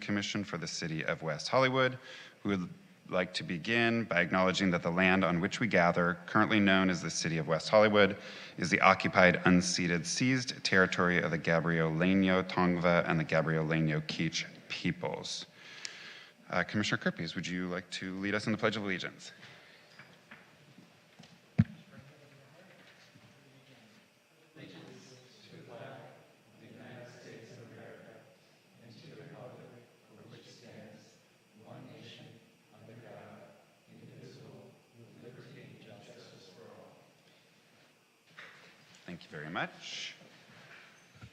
Commission for the City of West Hollywood. We would like to begin by acknowledging that the land on which we gather, currently known as the City of West Hollywood, is the occupied, unceded, seized territory of the Gabrielino Tongva and the Gabrielino Kizh peoples. Commissioner Kirpies, would you like to lead us in the Pledge of Allegiance? Thank you very much. Right.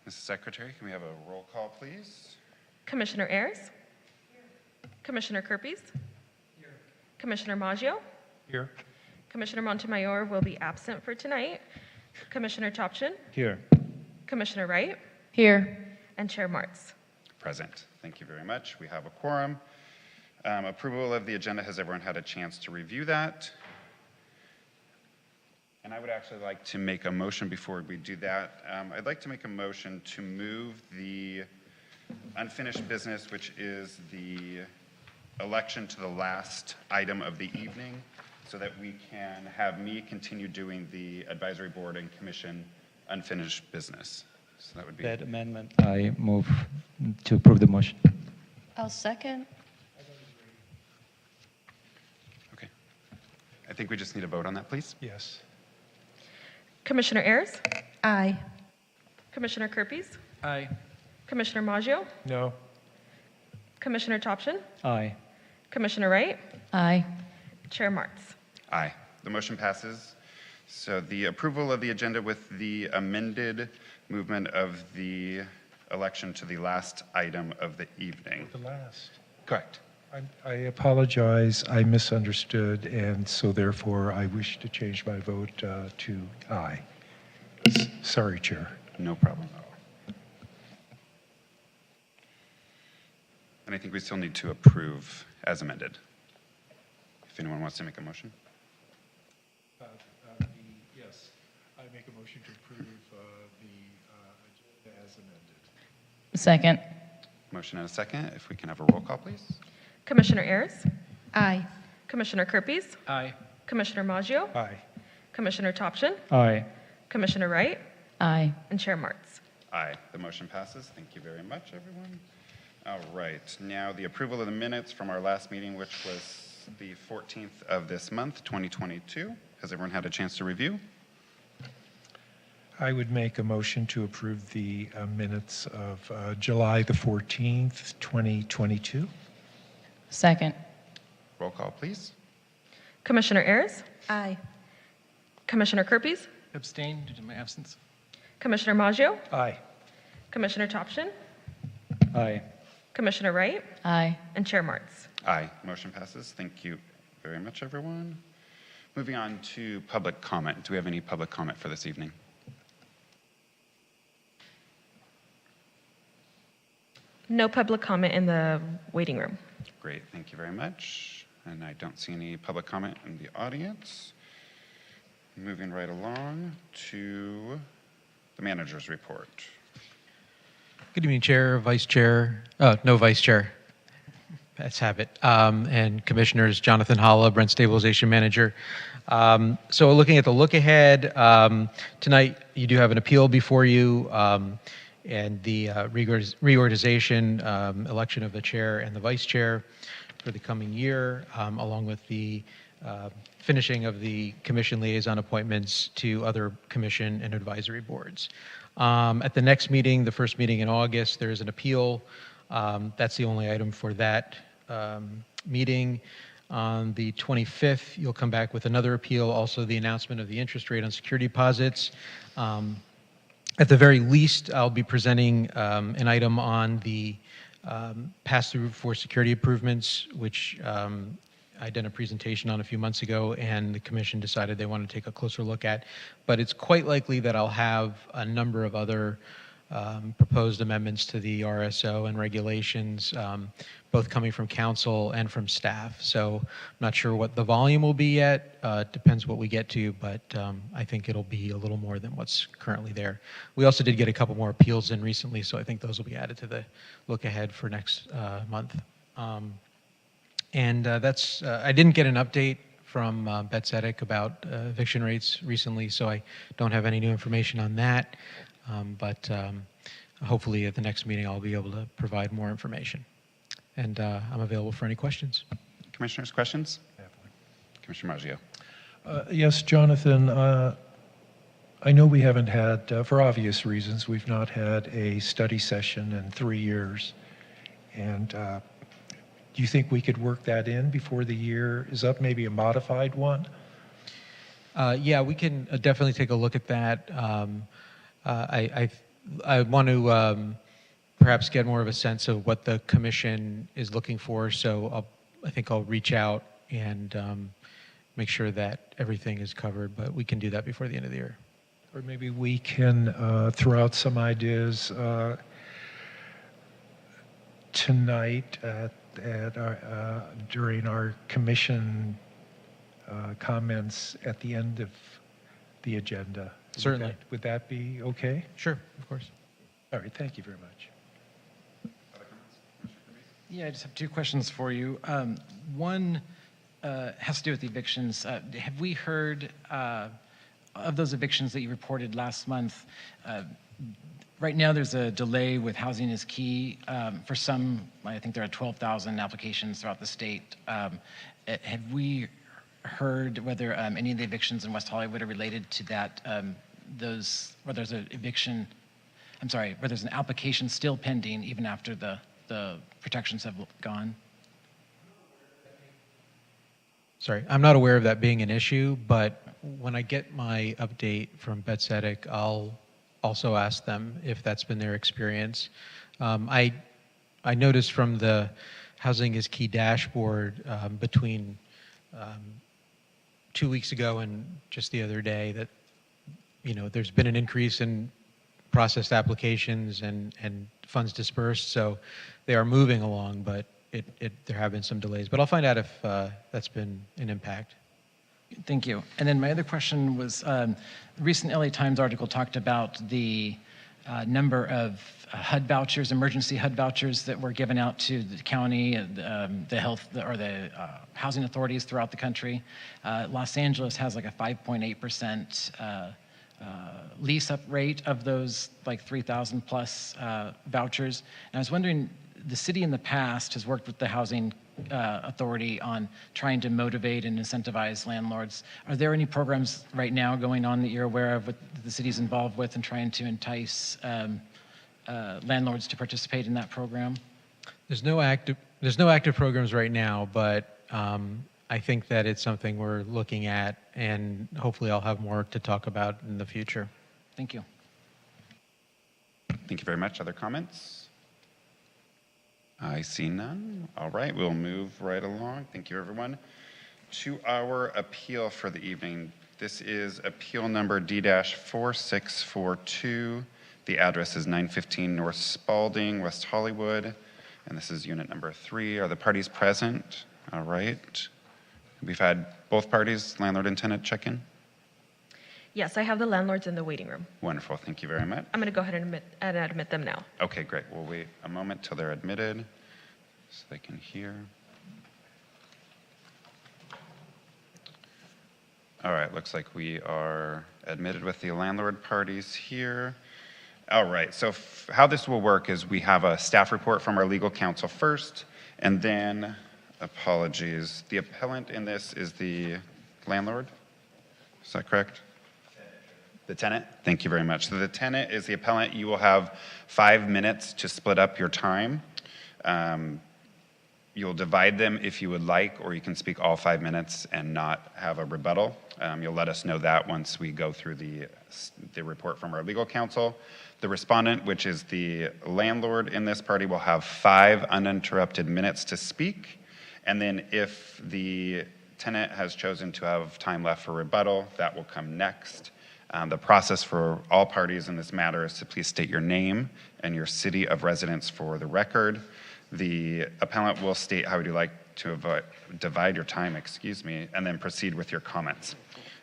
Mrs. Secretary, can we have a roll call, please? Commissioner Ayers? Here. Commissioner Kirpies? Here. Commissioner Maggio? Here. Commissioner Montemayor will be absent for tonight. Commissioner Topchin? Here. Commissioner Wright? Here. And Chair Martz. Present. Thank you very much. We have a quorum. Approval of the agenda. Has everyone had a chance to review that? And I would actually like to make a motion before we do that. I'd like to make a motion to move the unfinished business, which is the election, to the last item of the evening, so that we can have me continue doing the advisory board and commission unfinished business. So that would be That amendment. I move to approve the motion. I'll second. okay. I think we just need a vote on that, please. Yes. Commissioner Ayers? Aye. Commissioner Kirpies? Aye. Commissioner Maggio? No. Commissioner Topchin? Aye. Commissioner Wright? Aye. Chair Martz. Aye. The motion passes. So the approval of the agenda with the amended movement of the election to the last item of the evening. The last. Correct. I apologize, I misunderstood, and so therefore I wish to change my vote to aye. Sorry, Chair. No problem at all. And I think we still need to approve as amended. If anyone wants to make a motion. Yes, I make a motion to approve the agenda as amended. Second. Motion and a second. If we can have a roll call, please. Commissioner Ayers? Aye. Commissioner Kirpies? Aye. Commissioner Maggio? Aye. Commissioner Topchin? Aye. Commissioner Wright? Aye. And Chair Martz. Aye. The motion passes. Thank you very much, everyone. All right. Now the approval of the minutes from our last meeting, which was the 14th of this month, 2022. Has everyone had a chance to review? I would make a motion to approve the minutes of July the 14th, 2022. Second. Roll call, please. Commissioner Ayers? Aye. Commissioner Kirpies? Abstain due to my absence. Commissioner Maggio? Aye. Commissioner Topchin? Aye. Commissioner Wright? Aye. And Chair Martz. Aye. Motion passes. Thank you very much, everyone. Moving on to public comment. Do we have any public comment for this evening? No public comment in the waiting room. Great. Thank you very much. And I don't see any public comment in the audience. Moving right along to the manager's report. Good evening, Chair, Vice Chair, no Vice Chair, let's have it, and Commissioners Jonathan Holla, Brent Stabilization Manager. So looking at the look ahead, tonight you do have an appeal before you, and the reorganization, election of the Chair and the Vice Chair for the coming year, along with the finishing of the commission liaison appointments to other commission and advisory boards. At the next meeting, the first meeting in August, there is an appeal. That's the only item for that meeting. On the 25th, you'll come back with another appeal, also the announcement of the interest rate on security deposits. At the very least, I'll be presenting an item on the pass-through for security improvements, which I did a presentation on a few months ago, and the commission decided they want to take a closer look at. But it's quite likely that I'll have a number of other proposed amendments to the RSO and regulations, both coming from council and from staff. So I'm not sure what the volume will be yet. Depends what we get to, but I think it'll be a little more than what's currently there. We also did get a couple more appeals in recently, so I think those will be added to the look ahead for next month. That's I didn't get an update from Bets Etic about eviction rates recently, so I don't have any new information on that. But hopefully at the next meeting I'll be able to provide more information. And I'm available for any questions. Commissioners, questions? Commissioner Maggio. Yes, Jonathan, I know we haven't had, for obvious reasons, we've not had a study session in 3 years. And do you think we could work that in before the year is up, maybe a modified one? Yeah, we can definitely take a look at that. I want to perhaps get more of a sense of what the commission is looking for, so I think I'll reach out and make sure that everything is covered, but we can do that before the end of the year. Or maybe we can throw out some ideas tonight during our commission comments at the end of the agenda. Certainly. Would that be okay? Sure, of course. All right, thank you very much. Yeah, I just have two questions for you. One has to do with evictions. Have we heard of those evictions that you reported last month? Right now, there's a delay with Housing is Key. For some, I think there are 12,000 applications throughout the state. Have we heard whether any of the evictions in West Hollywood are related to that, where there's an eviction, I'm sorry, where there's an application still pending even after the protections have gone? Sorry, I'm not aware of that being an issue, but when I get my update from Bets Etic, I'll also ask them if that's been their experience. I noticed from the Housing is Key dashboard between 2 weeks ago and just the other day that, you know, there's been an increase in processed applications and funds dispersed, so they are moving along, but there have been some delays. But I'll find out if that's been an impact. Thank you. And then my other question was, a recent LA Times article talked about the number of HUD vouchers, emergency HUD vouchers that were given out to the county, the health, or the housing authorities throughout the country. Los Angeles has like a 5.8% lease-up rate of those like 3,000 plus vouchers. And I was wondering, the city in the past has worked with the housing authority on trying to motivate and incentivize landlords. Are there any programs right now going on that you're aware of, that the city's involved with, and trying to entice landlords to participate in that program? There's no active programs right now, but I think that it's something we're looking at, and hopefully I'll have more to talk about in the future. Thank you. Thank you very much. Other comments? I see none. All right, we'll move right along. Thank you, everyone. To our appeal for the evening. This is appeal number D-4642. The address is 915 North Spalding, West Hollywood, and this is unit number 3. Are the parties present? All right. We've had both parties, landlord and tenant, check in. Yes, I have the landlords in the waiting room. Wonderful. Thank you very much. I'm going to go ahead and admit them now. Okay, great. We'll wait a moment till they're admitted so they can hear. All right, looks like we are admitted with the landlord parties here. All right, so how this will work is we have a staff report from our legal counsel first, and then, apologies, the appellant in this is the landlord? Is that correct? The tenant? Thank you very much. So the tenant is the appellant. You will have 5 minutes to split up your time. You'll divide them if you would like, or you can speak all 5 minutes and not have a rebuttal. You'll let us know that once we go through the report from our legal counsel. The respondent, which is the landlord in this party, will have 5 uninterrupted minutes to speak. And then if the tenant has chosen to have time left for rebuttal, that will come next. The process for all parties in this matter is to please state your name and your city of residence for the record. The appellant will state how would you like to divide your time, and then proceed with your comments.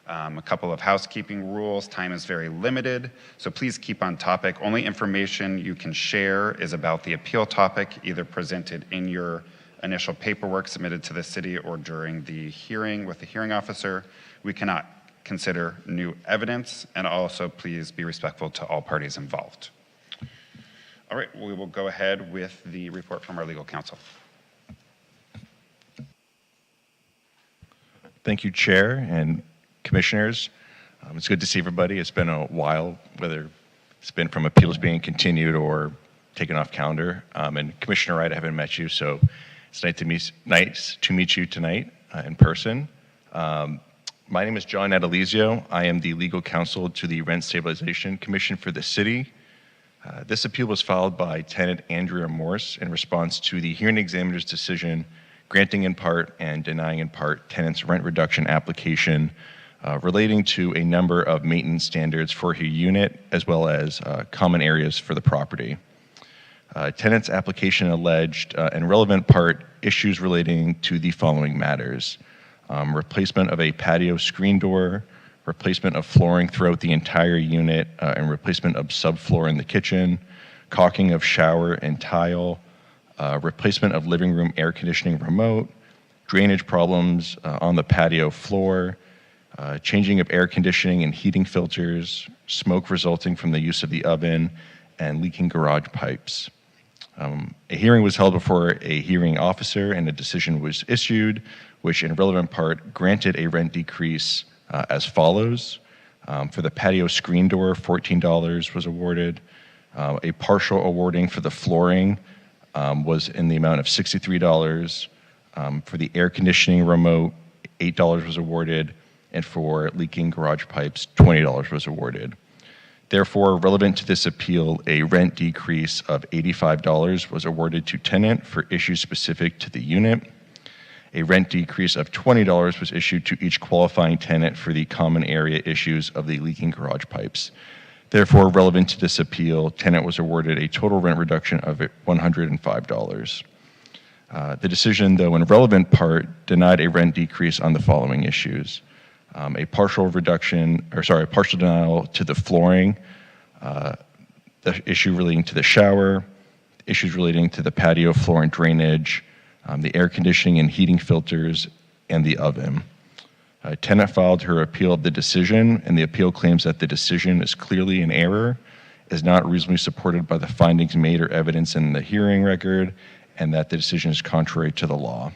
A couple of housekeeping rules. Time is very limited, so please keep on topic. Only information you can share is about the appeal topic, either presented in your initial paperwork submitted to the city or during the hearing with the hearing officer. We cannot consider new evidence, and also please be respectful to all parties involved. All right, we will go ahead with the report from our legal counsel. Thank you, Chair and Commissioners. It's good to see everybody. It's been a while, whether it's been from appeals being continued or taken off calendar. And Commissioner Wright, I haven't met you, so it's nice to meet you tonight in person. My name is John Adalizio. I am the legal counsel to the Rent Stabilization Commission for the city. This appeal was filed by tenant Andrea Morse in response to the hearing examiner's decision granting in part and denying in part tenant's rent reduction application relating to a number of maintenance standards for her unit as well as common areas for the property. Tenant's application alleged, in relevant part, issues relating to the following matters: replacement of a patio screen door, replacement of flooring throughout the entire unit, and replacement of subfloor in the kitchen, caulking of shower and tile, replacement of living room air conditioning remote, drainage problems on the patio floor, changing of air conditioning and heating filters, smoke resulting from the use of the oven, and leaking garage pipes. A hearing was held before a hearing officer and a decision was issued, which in relevant part granted a rent decrease as follows. For the patio screen door, $14 was awarded. A partial awarding for the flooring was in the amount of $63. For the air conditioning remote, $8 was awarded, and for leaking garage pipes, $20 was awarded. Therefore, relevant to this appeal, a rent decrease of $85 was awarded to tenant for issues specific to the unit. A rent decrease of $20 was issued to each qualifying tenant for the common area issues of the leaking garage pipes. Therefore, relevant to this appeal, tenant was awarded a total rent reduction of $105. The decision, though, in relevant part, denied a rent decrease on the following issues: a partial denial to the flooring, the issue relating to the shower, issues relating to the patio floor and drainage, the air conditioning and heating filters, and the oven. Tenant filed her appeal of the decision, and the appeal claims that the decision is clearly in error, is not reasonably supported by the findings made or evidence in the hearing record, and that the decision is contrary to the law.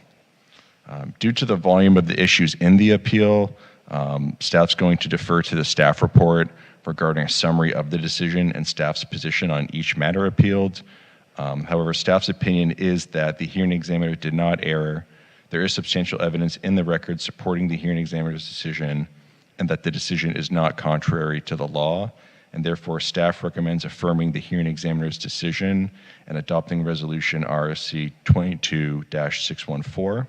Due to the volume of the issues in the appeal, staff's going to defer to the staff report regarding a summary of the decision and staff's position on each matter appealed. However, staff's opinion is that the hearing examiner did not err. There is substantial evidence in the record supporting the hearing examiner's decision, and that the decision is not contrary to the law, and therefore staff recommends affirming the hearing examiner's decision and adopting resolution RSC 22-614.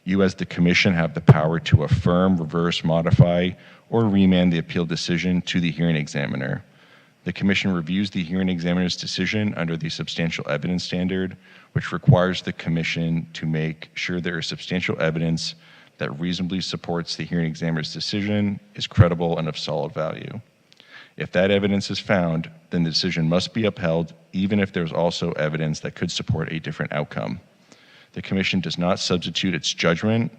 You as the commission have the power to affirm, reverse, modify, or remand the appeal decision to the hearing examiner. The commission reviews the hearing examiner's decision under the substantial evidence standard, which requires the commission to make sure there is substantial evidence that reasonably supports the hearing examiner's decision, is credible, and of solid value. If that evidence is found, then the decision must be upheld, even if there's also evidence that could support a different outcome. The commission does not substitute its judgment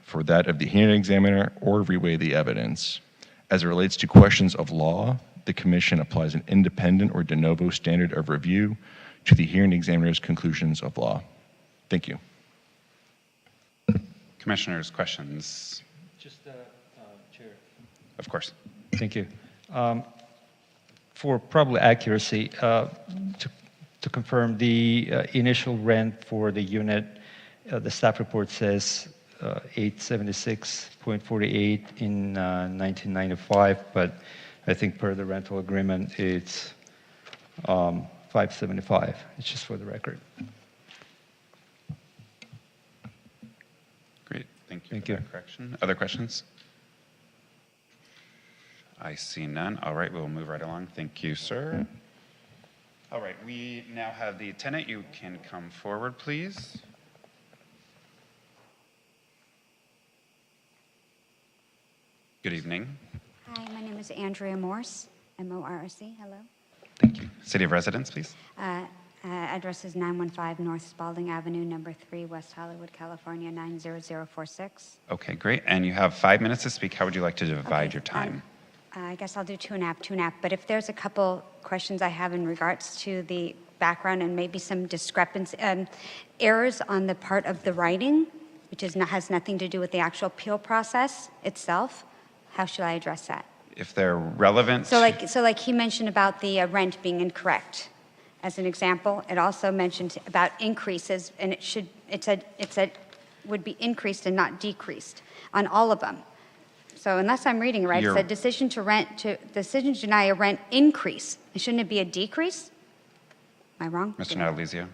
for that of the hearing examiner or reweigh the evidence. As it relates to questions of law, the commission applies an independent or de novo standard of review to the hearing examiner's conclusions of law. Thank you. Commissioners, questions? Just, Chair. Of course. Thank you. For probably accuracy, to confirm the initial rent for the unit, the staff report says $876.48 in 1995, but I think per the rental agreement, it's $575. It's just for the record. Great, thank you Thank for you. that correction. Other questions? I see none. All right, we'll move right along. Thank you, sir. All right, we now have the tenant. You can come forward, please. Good evening. Hi, my name is Andrea Morse, M-O-R-S-E. Hello. Thank you. City of residence, please. Address is 915 North Spalding Avenue, number 3, West Hollywood, California, 90046. Okay, great. And you have 5 minutes to speak. How would you like to divide Okay, your time? I guess I'll do 2.5. But if there's a couple questions I have in regards to the background and maybe some discrepancy, errors on the part of the writing, which has nothing to do with the actual appeal process itself, how should I address that? If they're relevant. So like he mentioned about the rent being incorrect. As an example, it also mentioned about increases, and it said would be increased and not decreased on all of them. So unless I'm reading it right, it said decision to deny a rent increase. And shouldn't it be a decrease? Am I wrong? Mr. Natalizio.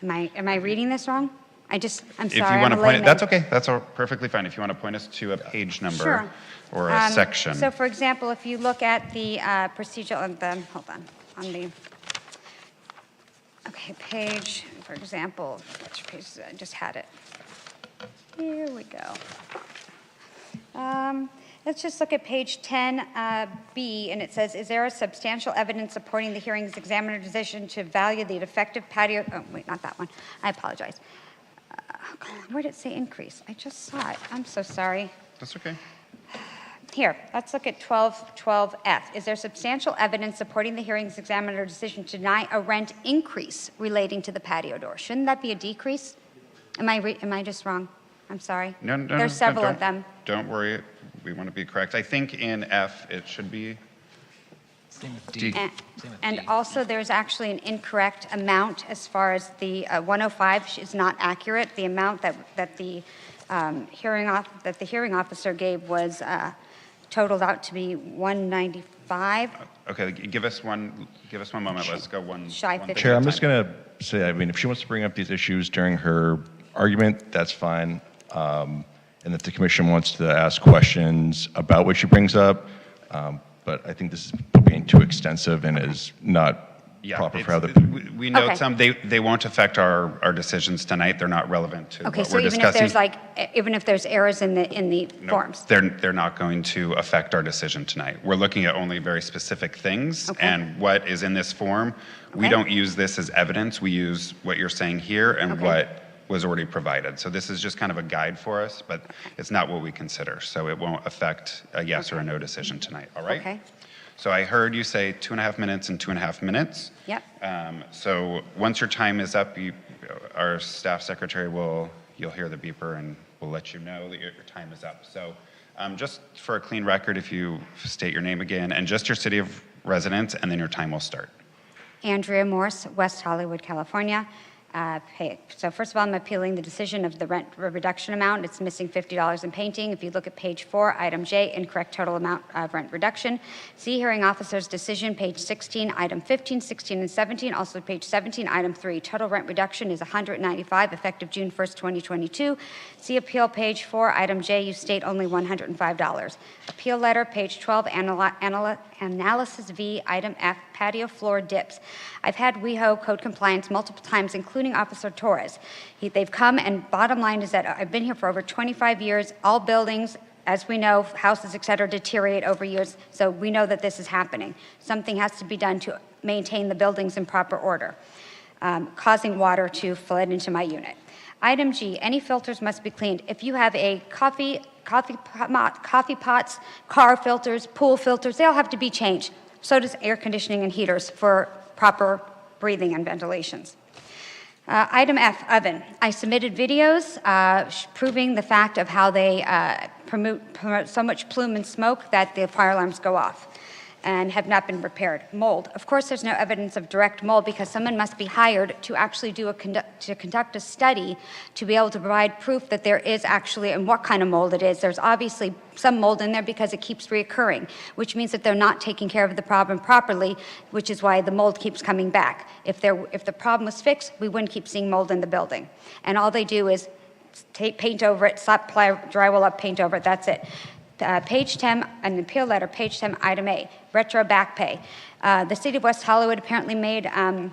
Am I reading this wrong? I'm sorry. If you want to point it, that's okay. That's all perfectly fine. If you want to point us to a page number Sure. or a section. So for example, if you look at the procedural, hold on the, okay, page, for example, which page, I just had it. Here we go. Let's just look at page 10B, and it says, is there a substantial evidence supporting the hearing's examiner decision to value the defective patio, oh, wait, not that one. I apologize. Where did it say increase? I just saw it. I'm so sorry. That's okay. Here, let's look at 1212F. Is there substantial evidence supporting the hearing's examiner decision to deny a rent increase relating to the patio door? Shouldn't that be a decrease? Am I just wrong? I'm sorry. No, There's several of them. Don't worry. We want to be correct. I think in F, it should be Same with D. D. And also, there's actually an incorrect amount as far as the 105 is not accurate. The amount that the hearing officer gave was totaled out to be 195. Okay, give us one moment. Let's go one. Shy one 50. thing Chair, at a I'm just time. going to say, I mean, if she wants to bring up these issues during her argument, that's fine. And if the commission wants to ask questions about what she brings up, but I think this is being too extensive and is not proper for other people. We note Okay. some, they won't affect our decisions tonight. They're not relevant to Okay, what so we're even discussing. if there's errors in the No, forms? They're not going to affect our decision tonight. We're looking at only very specific things, Okay. and what is in this form, we Okay. don't use this as evidence. We use what you're saying here and Okay. what was already provided. So this is just kind of a guide for us, but it's not what we consider. So it won't affect a yes or a no decision tonight, all right? Okay. So I heard you say 2.5 minutes and 2.5 minutes. Yep. So once your time is up, our staff secretary you'll hear the beeper and we'll let you know that your time is up. So just for a clean record, if you state your name again and just your city of residence, and then your time will start. Andrea Morse, West Hollywood, California. So first of all, I'm appealing the decision of the rent reduction amount. It's missing $50 in painting. If you look at page 4, item J, incorrect total amount of rent reduction. C, hearing officer's decision, page 16, item 15, 16, and 17. Also page 17, item 3, total rent reduction is $195, effective June 1st, 2022. See appeal, page 4, item J, you state only $105. Appeal letter, page 12, analysis V, item F, patio floor dips. I've had WeHo code compliance multiple times, including Officer Torres. They've come, and bottom line is that I've been here for over 25 years. All buildings, as we know, houses, et cetera, deteriorate over years, so we know that this is happening. Something has to be done to maintain the buildings in proper order, causing water to flood into my unit. Item G, any filters must be cleaned. If you have a coffee pots, car filters, pool filters, they all have to be changed. So does air conditioning and heaters for proper breathing and ventilations. Item F, oven. I submitted videos proving the fact of how they promote so much plume and smoke that the fire alarms go off and have not been repaired. Mold. Of course, there's no evidence of direct mold because someone must be hired to actually conduct a study to be able to provide proof that there is actually, and what kind of mold it is. There's obviously some mold in there because it keeps reoccurring, which means that they're not taking care of the problem properly, which is why the mold keeps coming back. If the problem was fixed, we wouldn't keep seeing mold in the building. And all they do is paint over it, slap drywall up, paint over it, that's it. page 10, an appeal letter, page 10, item A, retro back pay. The city of West Hollywood apparently made a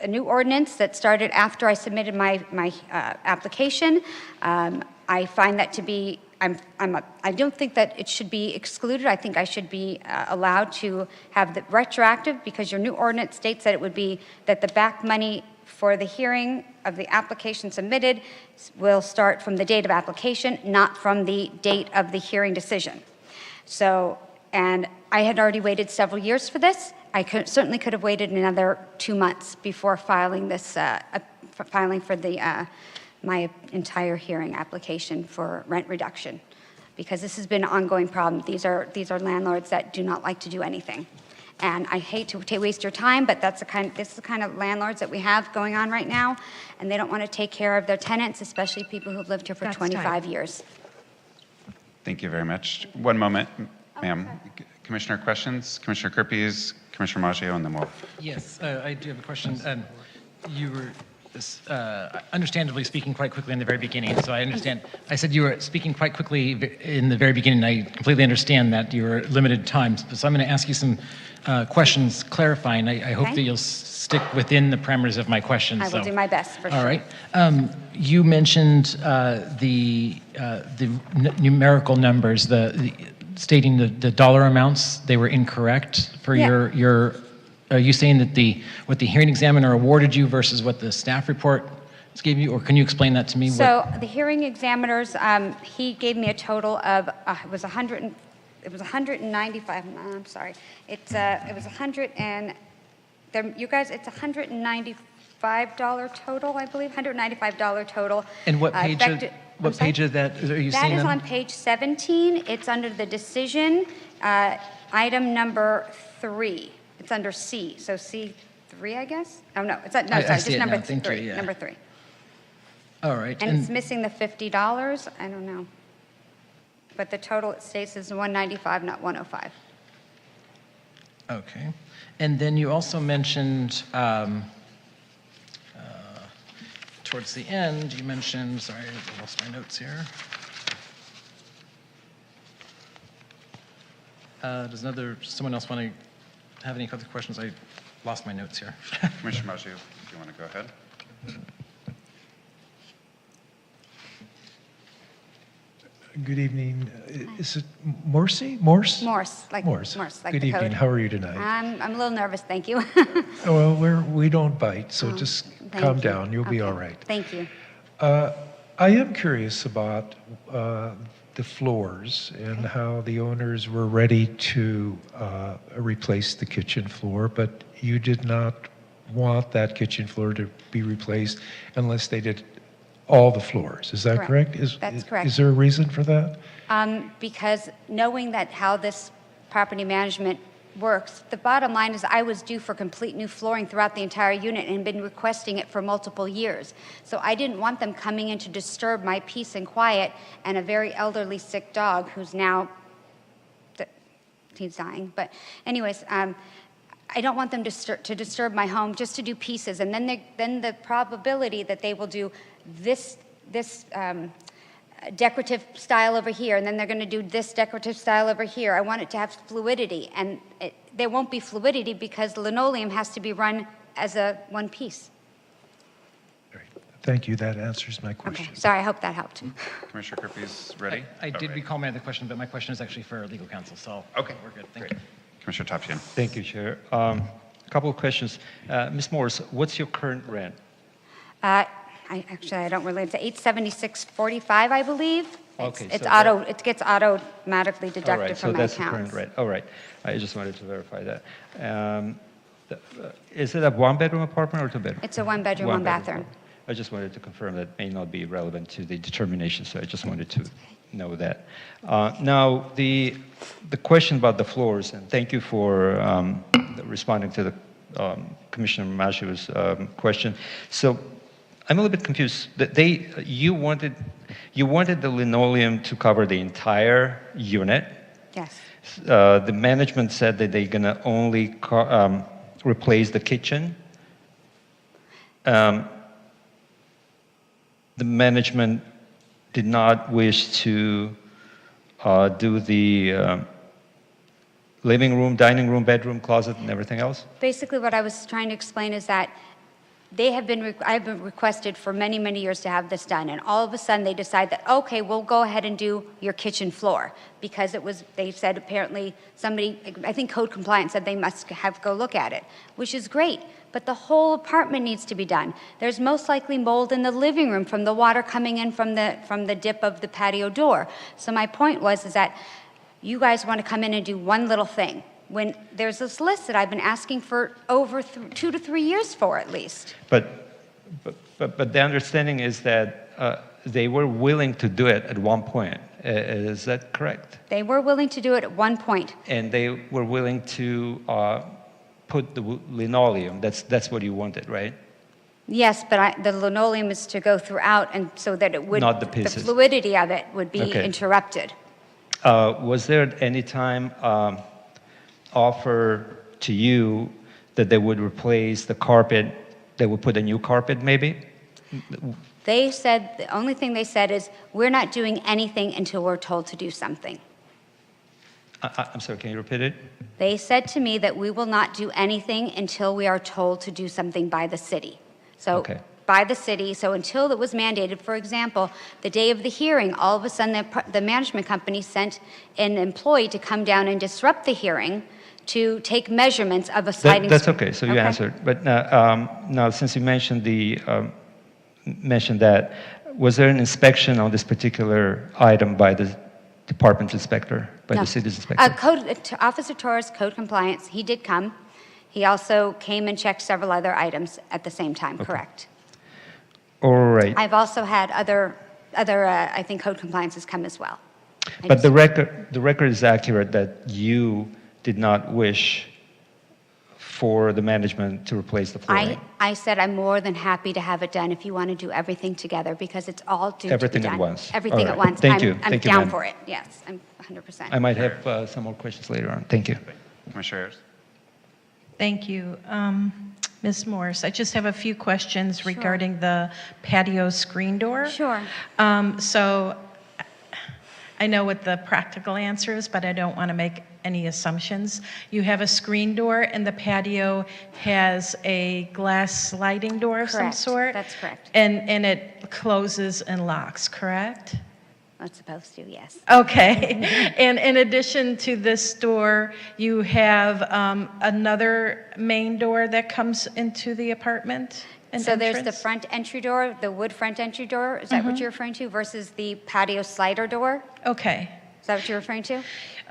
new ordinance that started after I submitted my application. I find that to be, I don't think that it should be excluded. I think I should be allowed to have the retroactive, because your new ordinance states that it would be that the back money for the hearing of the application submitted will start from the date of application, not from the date of the hearing decision. So, and I had already waited several years for this. I certainly could have waited another 2 months before filing this, filing for the my entire hearing application for rent reduction, because this has been an ongoing problem. These are landlords that do not like to do anything. And I hate to waste your time, but this is the kind of landlords that we have going on right now, and they don't want to take care of their tenants, especially people who've lived here for 25 years. Thank you very much. One moment, ma'am. Commissioner questions? Commissioner Kerpes, Commissioner Maggio, and then we'll... Yes, I do have a question. You were understandably speaking quite quickly in the very beginning, so I understand. I said you were speaking quite quickly in the very beginning. I completely understand that you were limited time, so I'm going to ask you some questions clarifying. I hope that you'll stick within the parameters of my questions. I will do my best, for sure. All right. You mentioned the numerical numbers, stating the dollar amounts. They were incorrect for your. Are you saying that what the hearing examiner awarded you versus what the staff report gave you, or can you explain that to me? So the hearing examiners, he gave me a total of it was 195. I'm sorry, it was 100 and you guys, it's $195 total, I believe, $195 total. And what page? What page of that are you seeing? That is on page 17. It's under the decision, item number 3. It's under C, so C3, I guess? Oh, no, it's not, no, sorry, just number 3, number 3. All right. And it's missing the $50, I don't know. But the total, it states, is 195, not 105. Okay. And then you also mentioned, towards the end, you mentioned, sorry, I lost my notes here. Does someone else want to have any other questions? I lost my notes here. Commissioner Maggio, if you want to go ahead. Good evening. Is it Morse? Morse, like Morse. Morse, like Good the evening. code. How are you tonight? I'm a little nervous, thank you. Well, we don't bite, so just Thank calm you. down. You'll be Okay, all right. Thank you. I am curious about the floors and how the owners were ready to replace the kitchen floor, but you did not want that kitchen floor to be replaced unless they did all the floors. Is that correct? That's correct. Is there a reason for that? Because knowing that how this property management works, the bottom line is I was due for complete new flooring throughout the entire unit and been requesting it for multiple years. So I didn't want them coming in to disturb my peace and quiet and a very elderly sick dog who's now, he's dying. But anyways, I don't want them to disturb my home just to do pieces. And then the probability that they will do this decorative style over here, and then they're going to do this decorative style over here. I want it to have fluidity, and there won't be fluidity because the linoleum has to be run as one piece. Great. Thank you. That answers my question. Okay, sorry, I hope that helped. Commissioner Kerpes, ready? I did recall my other question, but my question is actually for legal counsel, so Okay. we're good. Thank Great. you. Commissioner Topchian. Thank you, Chair. A couple of questions. Ms. Morse, what's your current rent? I don't relate to $876.45, I believe. Okay, It's so it gets automatically deducted All right, from so my that's the accounts. current rent. All right. I just wanted to verify that. Is it a one-bedroom apartment or two-bedroom? It's a one-bedroom, one-bathroom. apartment. I just wanted to confirm that may not be relevant to the determination, so I just wanted to know that. Now, the question about the floors, and thank you for responding to the Commissioner Maggio's question. So I'm a little bit confused. You wanted the linoleum to cover the entire unit. Yes. The management said that they're going to only replace the kitchen. The management did not wish to do the living room, dining room, bedroom, closet, and everything else? Basically, what I was trying to explain is that I've been requested for many, many years to have this done, and all of a sudden they decide that, okay, we'll go ahead and do your kitchen floor, because they said apparently somebody, I think code compliance said they must go look at it, which is great, but the whole apartment needs to be done. There's most likely mold in the living room from the water coming in from the dip of the patio door. So my point is that you guys want to come in and do one little thing, when there's this list that I've been asking for over 2 to 3 years for at least. But the understanding is that they were willing to do it at one point. Is that correct? They were willing to do it at one point. And they were willing to put the linoleum. That's what you wanted, right? Yes, but the linoleum is to go throughout, and so that it would, Not the pieces. fluidity of it would be Okay. interrupted. Was there at any time offer to you that they would replace the carpet, they would put a new carpet maybe? They said, the only thing they said is, we're not doing anything until we're told to do something. I'm sorry, can you repeat it? They said to me that we will not do anything until we are told to do something by the city. So, Okay. by the city, so until it was mandated, for example, the day of the hearing, all of a sudden the management company sent an employee to come down and disrupt the hearing to take measurements of a sliding That's screen. okay, so you Okay. answered. But now, since you mentioned mentioned that, was there an inspection on this particular item by the department inspector, by No. the city's inspector? Officer Torres, code compliance, he did come. He also came and checked several other items at the same time, correct? All right. I've also had other I think code compliances come as well. But the record is accurate that you did not wish for the management to replace the flooring. I said I'm more than happy to have it done if you want to do everything together, because it's all due Everything to at be done. once. Everything All at right. once. Thank you. I'm Thank you, down ma'am. for it. Yes, I'm 100%. I might have some more questions later on. Thank you. Commissioner Ayers? Thank you. Ms. Morse, I just have a few questions regarding the patio screen door. Sure. So I know what the practical answer is, but I don't want to make any assumptions. You have a screen door, and the patio has a glass sliding door of some Correct. sort? That's correct. And it closes and locks, correct? It's supposed to, yes. Okay. And in addition to this door, you have another main door that comes into the apartment? So there's the front entry door, the wood front entry door, is that what you're referring to, versus the patio slider door? Okay. Is that what you're referring to?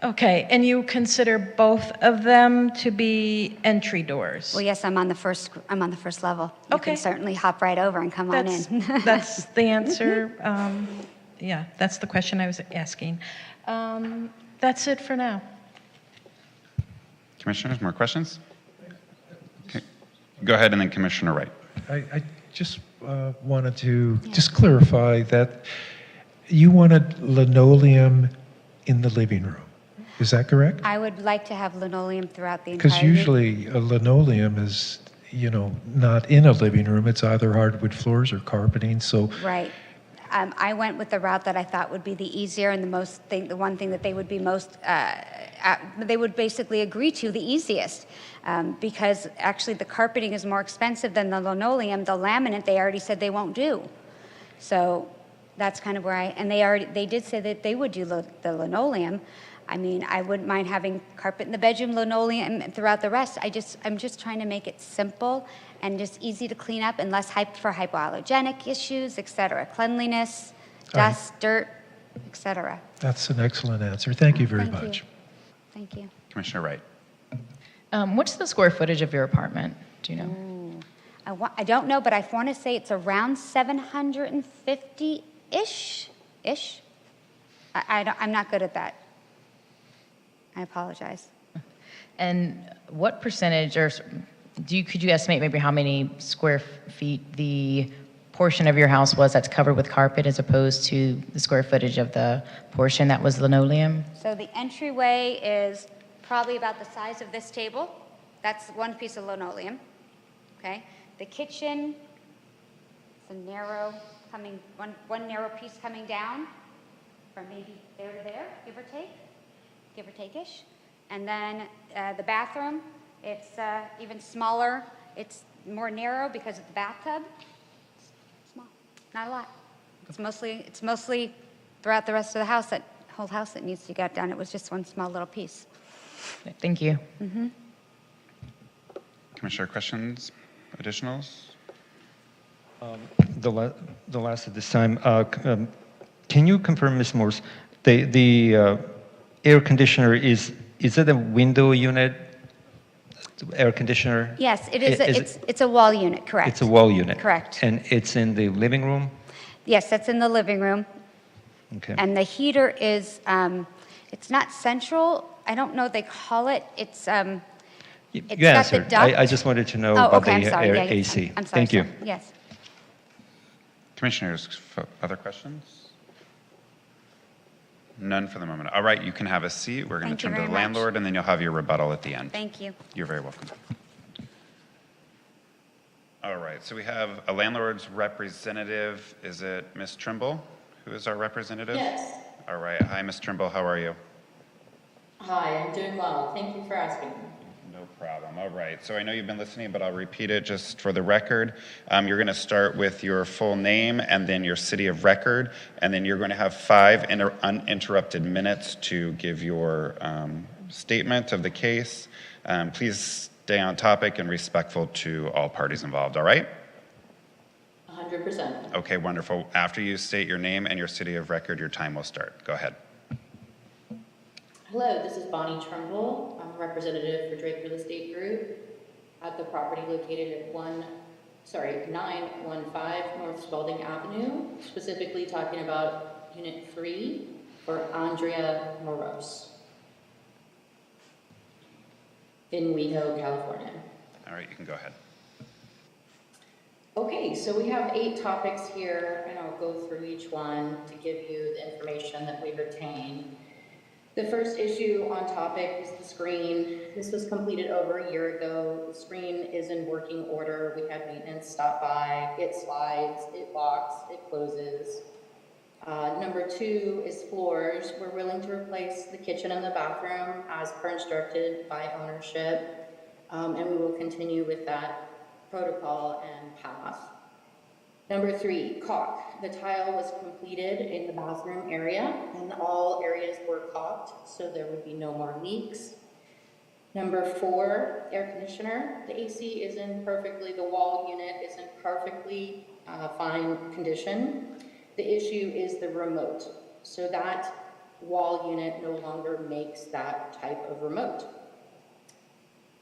Okay, and you consider both of them to be entry doors? Well, yes, I'm on the first level. You Okay. can certainly hop right over and come on in. That's the answer. Yeah, that's the question I was asking. That's it for now. Commissioners, more questions? Okay. Go ahead, and then Commissioner Wright. I just wanted to just clarify that you wanted linoleum in the living room. Is that correct? I would like to have linoleum throughout the entire. Because usually a linoleum is, not in a living room. It's either hardwood floors or carpeting. So Right. I went with the route that I thought would be the easier and the one thing that they would be most, they would basically agree to the easiest. Because actually the carpeting is more expensive than the linoleum. The laminate, they already said they won't do. So that's kind of where they did say that they would do the linoleum. I mean, I wouldn't mind having carpet in the bedroom, linoleum throughout the rest. I'm just trying to make it simple and just easy to clean up and less for hypoallergenic issues, et cetera. Cleanliness, dust, dirt, et cetera. that's an excellent answer. Thank you very Thank you. much. Thank you. Commissioner Wright. What's the square footage of your apartment? Do you know? I don't know, but I want to say it's around 750-ish. I'm not good at that. I apologize. And what percentage, or could you estimate maybe how many square feet the portion of your house was that's covered with carpet as opposed to the square footage of the portion that was linoleum? So the entryway is probably about the size of this table. That's one piece of linoleum, okay? The kitchen, it's a narrow one narrow piece coming down. from maybe there to there, give or take-ish. And then the bathroom, it's even smaller. It's more narrow because of the bathtub. Small, not a lot. It's mostly throughout the rest of the house, that whole house that needs to get done. It was just one small little piece. Thank you. Commissioner, questions, additionals? The last at this time. Can you confirm, Ms. Morse, the air conditioner is it a window unit? Air conditioner? Yes, it is. It's a wall unit, correct? It's a wall unit. Correct. And it's in the living room? Yes, that's in the living room. Okay. And the heater is, it's not central. I don't know what they call it. It's got You the answered. duct. I just wanted to know Oh, about okay, I'm the sorry. air Yeah, AC. I'm sorry. Thank you. sir. Yes. Commissioners, other questions? None for the moment. All right, you can have a seat. We're going to Thank you turn to very the much. landlord, and then you'll have your rebuttal at the end. Thank you. You're very welcome. All right, so we have a landlord's representative. Is it Ms. Trimble, who is our representative? Yes. All right. Hi, Ms. Trimble. How are you? Hi, I'm doing well. Thank you for asking. No problem. All right. So I know you've been listening, but I'll repeat it just for the record. You're going to start with your full name and then your city of record, and then you're going to have 5 uninterrupted minutes to give your statement of the case. Please stay on topic and respectful to all parties involved. All right? 100%. Okay, wonderful. After you state your name and your city of record, your time will start. Go ahead. Hello, this is Bonnie Trumbull. I'm a representative for Drake Real Estate Group at the property located at 915 North Spalding Avenue, specifically talking about Unit 3 for Andrea Moros in WeHo, California. All right, you can go ahead. Okay, so we have 8 topics here, and I'll go through each one to give you the information that we've obtained. The first issue on topic is the screen. This was completed over a year ago. The screen is in working order. We had maintenance stop by. It slides, it locks, it closes. Number 2 is floors. We're willing to replace the kitchen and the bathroom as per instructed by ownership, and we will continue with that protocol and path. Number 3, caulk. The tile was completed in the bathroom area and all areas were caulked, so there would be no more leaks. Number 4, air conditioner. The AC is in the wall unit is in perfectly fine condition. The issue is the remote. So that wall unit no longer makes that type of remote.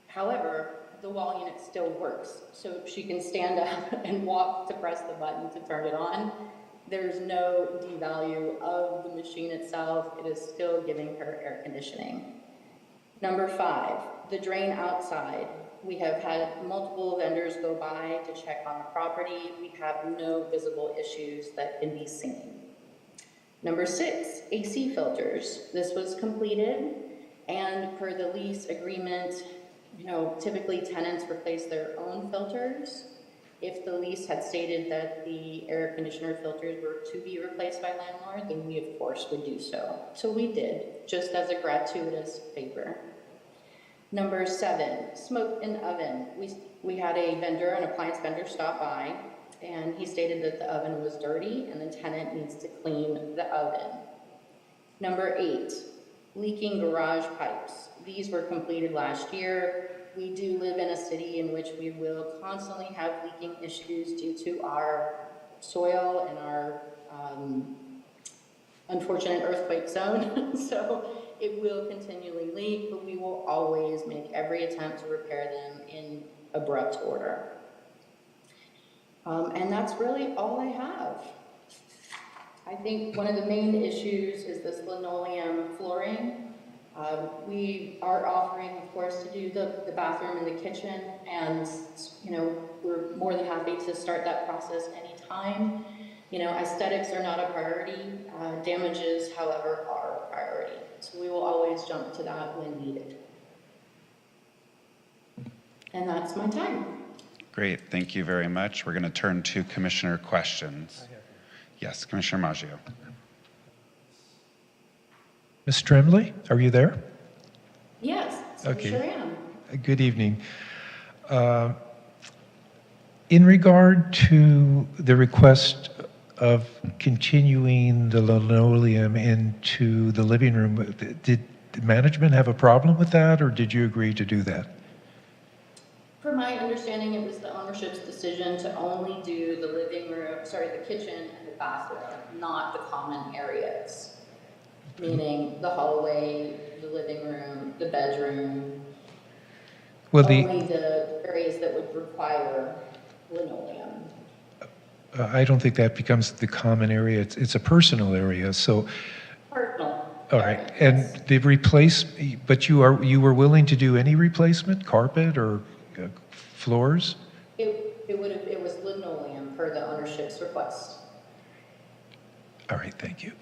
However, the wall unit still works. So she can stand up and walk to press the button to turn it on. There's no devalue of the machine itself. It is still giving her air conditioning. Number 5, the drain outside. We have had multiple vendors go by to check on the property. We have no visible issues that can be seen. Number 6, AC filters. This was completed, and per the lease agreement, typically tenants replace their own filters. If the lease had stated that the air conditioner filters were to be replaced by landlord, then we of course would do so. So we did, just as a gratuitous favor. Number 7, smoke in oven. We had a vendor, an appliance vendor, stop by, and he stated that the oven was dirty and the tenant needs to clean the oven. Number 8, leaking garage pipes. These were completed last year. We do live in a city in which we will constantly have leaking issues due to our soil and our unfortunate earthquake zone. So it will continually leak, but we will always make every attempt to repair them in abrupt order. And that's really all I have. I think one of the main issues is this linoleum flooring. We are offering, of course, to do the bathroom and the kitchen, and we're more than happy to start that process anytime. Aesthetics are not a priority. Damages, however, are a priority. So we will always jump to that when needed. And that's my time. Great. Thank you very much. We're going to turn to commissioner questions. Yes, Commissioner Maggio. Ms. Tremblay, are you there? Yes, so Okay. sure am. Good evening. In regard to the request of continuing the linoleum into the living room, did management have a problem with that, or did you agree to do that? From my understanding, it was the ownership's decision to only do the living room, the kitchen and the bathroom, not the common areas. Meaning the hallway, the living room, the bedroom, Well, only the areas that would require linoleum. I don't think that becomes the common area. It's a personal area, so. Personal. All right, and the but you were willing to do any replacement, carpet or floors? It was linoleum per the ownership's request. All right, thank you.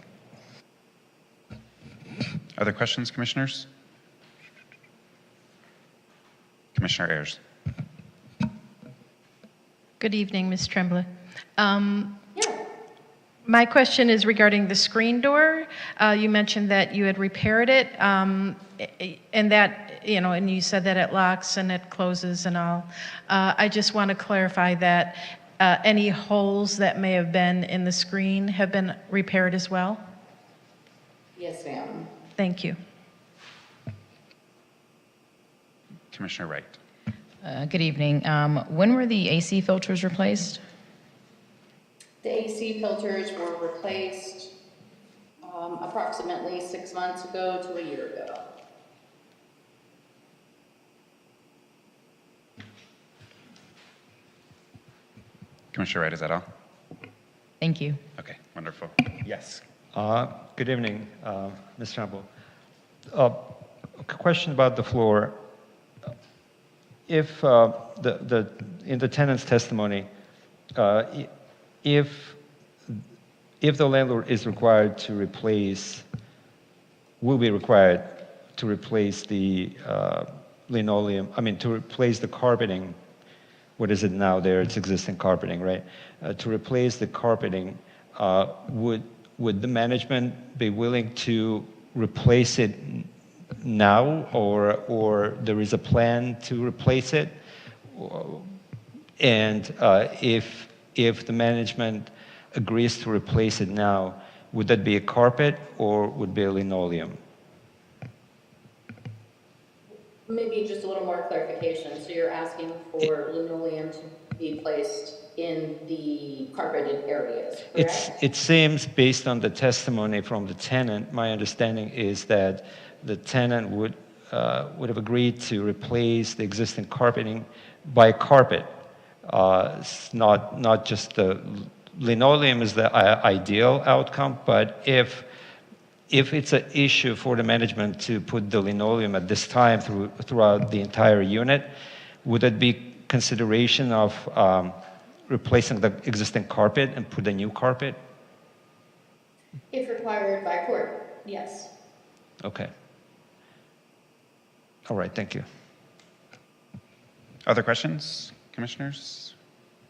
Other questions, commissioners? Commissioner Ayers. Good evening, Ms. Tremblay. My question is regarding the screen door. You mentioned that you had repaired it, and that, and you said that it locks and it closes and all. I just want to clarify that any holes that may have been in the screen have been repaired as well? Yes, ma'am. Thank you. Commissioner Wright. Good evening. When were the AC filters replaced? The AC filters were replaced approximately 6 months ago to a year ago. Commissioner Wright, is that all? Thank you. Okay, wonderful. Yes. Good evening, Ms. Tremblay. A question about the floor. If in the tenant's testimony, if the landlord is required to will be required to replace the linoleum, to replace the carpeting, what is it now there? It's existing carpeting, right? To replace the carpeting, would the management be willing to replace it now, or there is a plan to replace it? And if the management agrees to replace it now, would that be a carpet or would be a linoleum? Maybe just a little more clarification. So you're asking for linoleum to be placed in the carpeted areas, correct? It seems, based on the testimony from the tenant, my understanding is that the tenant would have agreed to replace the existing carpeting by carpet. Not just the linoleum is the ideal outcome, but if it's an issue for the management to put the linoleum at this time throughout the entire unit, would it be consideration of replacing the existing carpet and put a new carpet? If required by court, yes. Okay. All right, thank you. Other questions, commissioners?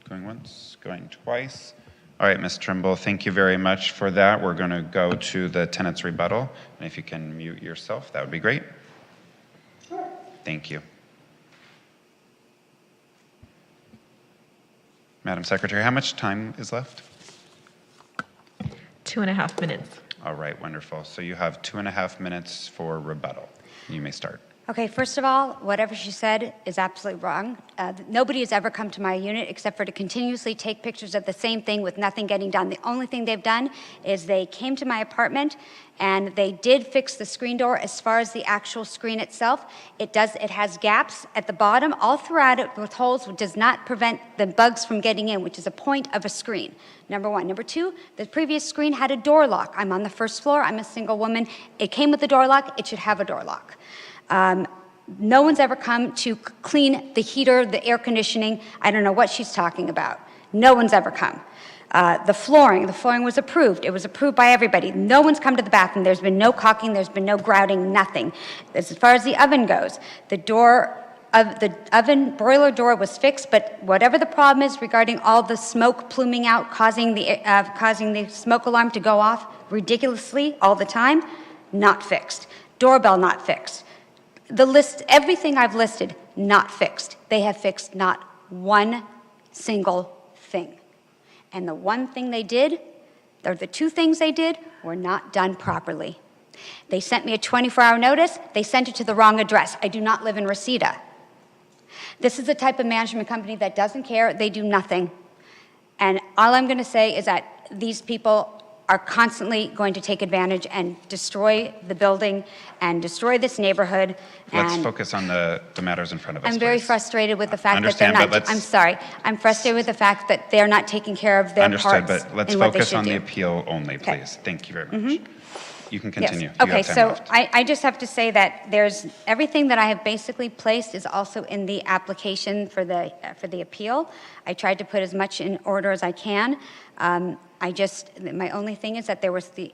Going once, going twice. All right, Ms. Trimble, thank you very much for that. We're going to go to the tenant's rebuttal. And if you can mute yourself, that would be great. Sure. Thank you. Madam Secretary, how much time is left? 2.5 minutes. All right, wonderful. So you have 2.5 minutes for rebuttal. You may start. Okay, first of all, whatever she said is absolutely wrong. Nobody has ever come to my unit except for to continuously take pictures of the same thing with nothing getting done. The only thing they've done is they came to my apartment and they did fix the screen door. As far as the actual screen itself, it has gaps at the bottom all throughout it with holes, which does not prevent the bugs from getting in, which is a point of a screen. Number one. Number two, the previous screen had a door lock. I'm on the first floor. I'm a single woman. It came with a door lock. It should have a door lock. No one's ever come to clean the heater, the air conditioning. I don't know what she's talking about. No one's ever come. The flooring was approved. It was approved by everybody. No one's come to the bathroom. There's been no caulking. There's been no grouting, nothing. As far as the oven goes, the oven broiler door was fixed, but whatever the problem is regarding all the smoke pluming out, causing the smoke alarm to go off ridiculously all the time, not fixed. Doorbell, not fixed. The list, everything I've listed, not fixed. They have fixed not one single thing. And the one thing they did, or the two things they did, were not done properly. They sent me a 24-hour notice. They sent it to the wrong address. I do not live in Reseda. This is the type of management company that doesn't care. They do nothing. And all I'm going to say is that these people are constantly going to take advantage and destroy the building and destroy this neighborhood. Let's And focus on the matters in front of us, I'm very please. frustrated with the fact that they're Understand, but not, let's- I'm sorry, I'm frustrated with the fact that they're not taking care of their Understood, parts but let's in what they focus should on the do. appeal only, Okay. please. Thank you very much. You can Yes. continue. You Okay, have time so left. I just have to say that there's, everything that I have basically placed is also in the application for the appeal. I tried to put as much in order as I can. My only thing is that there was the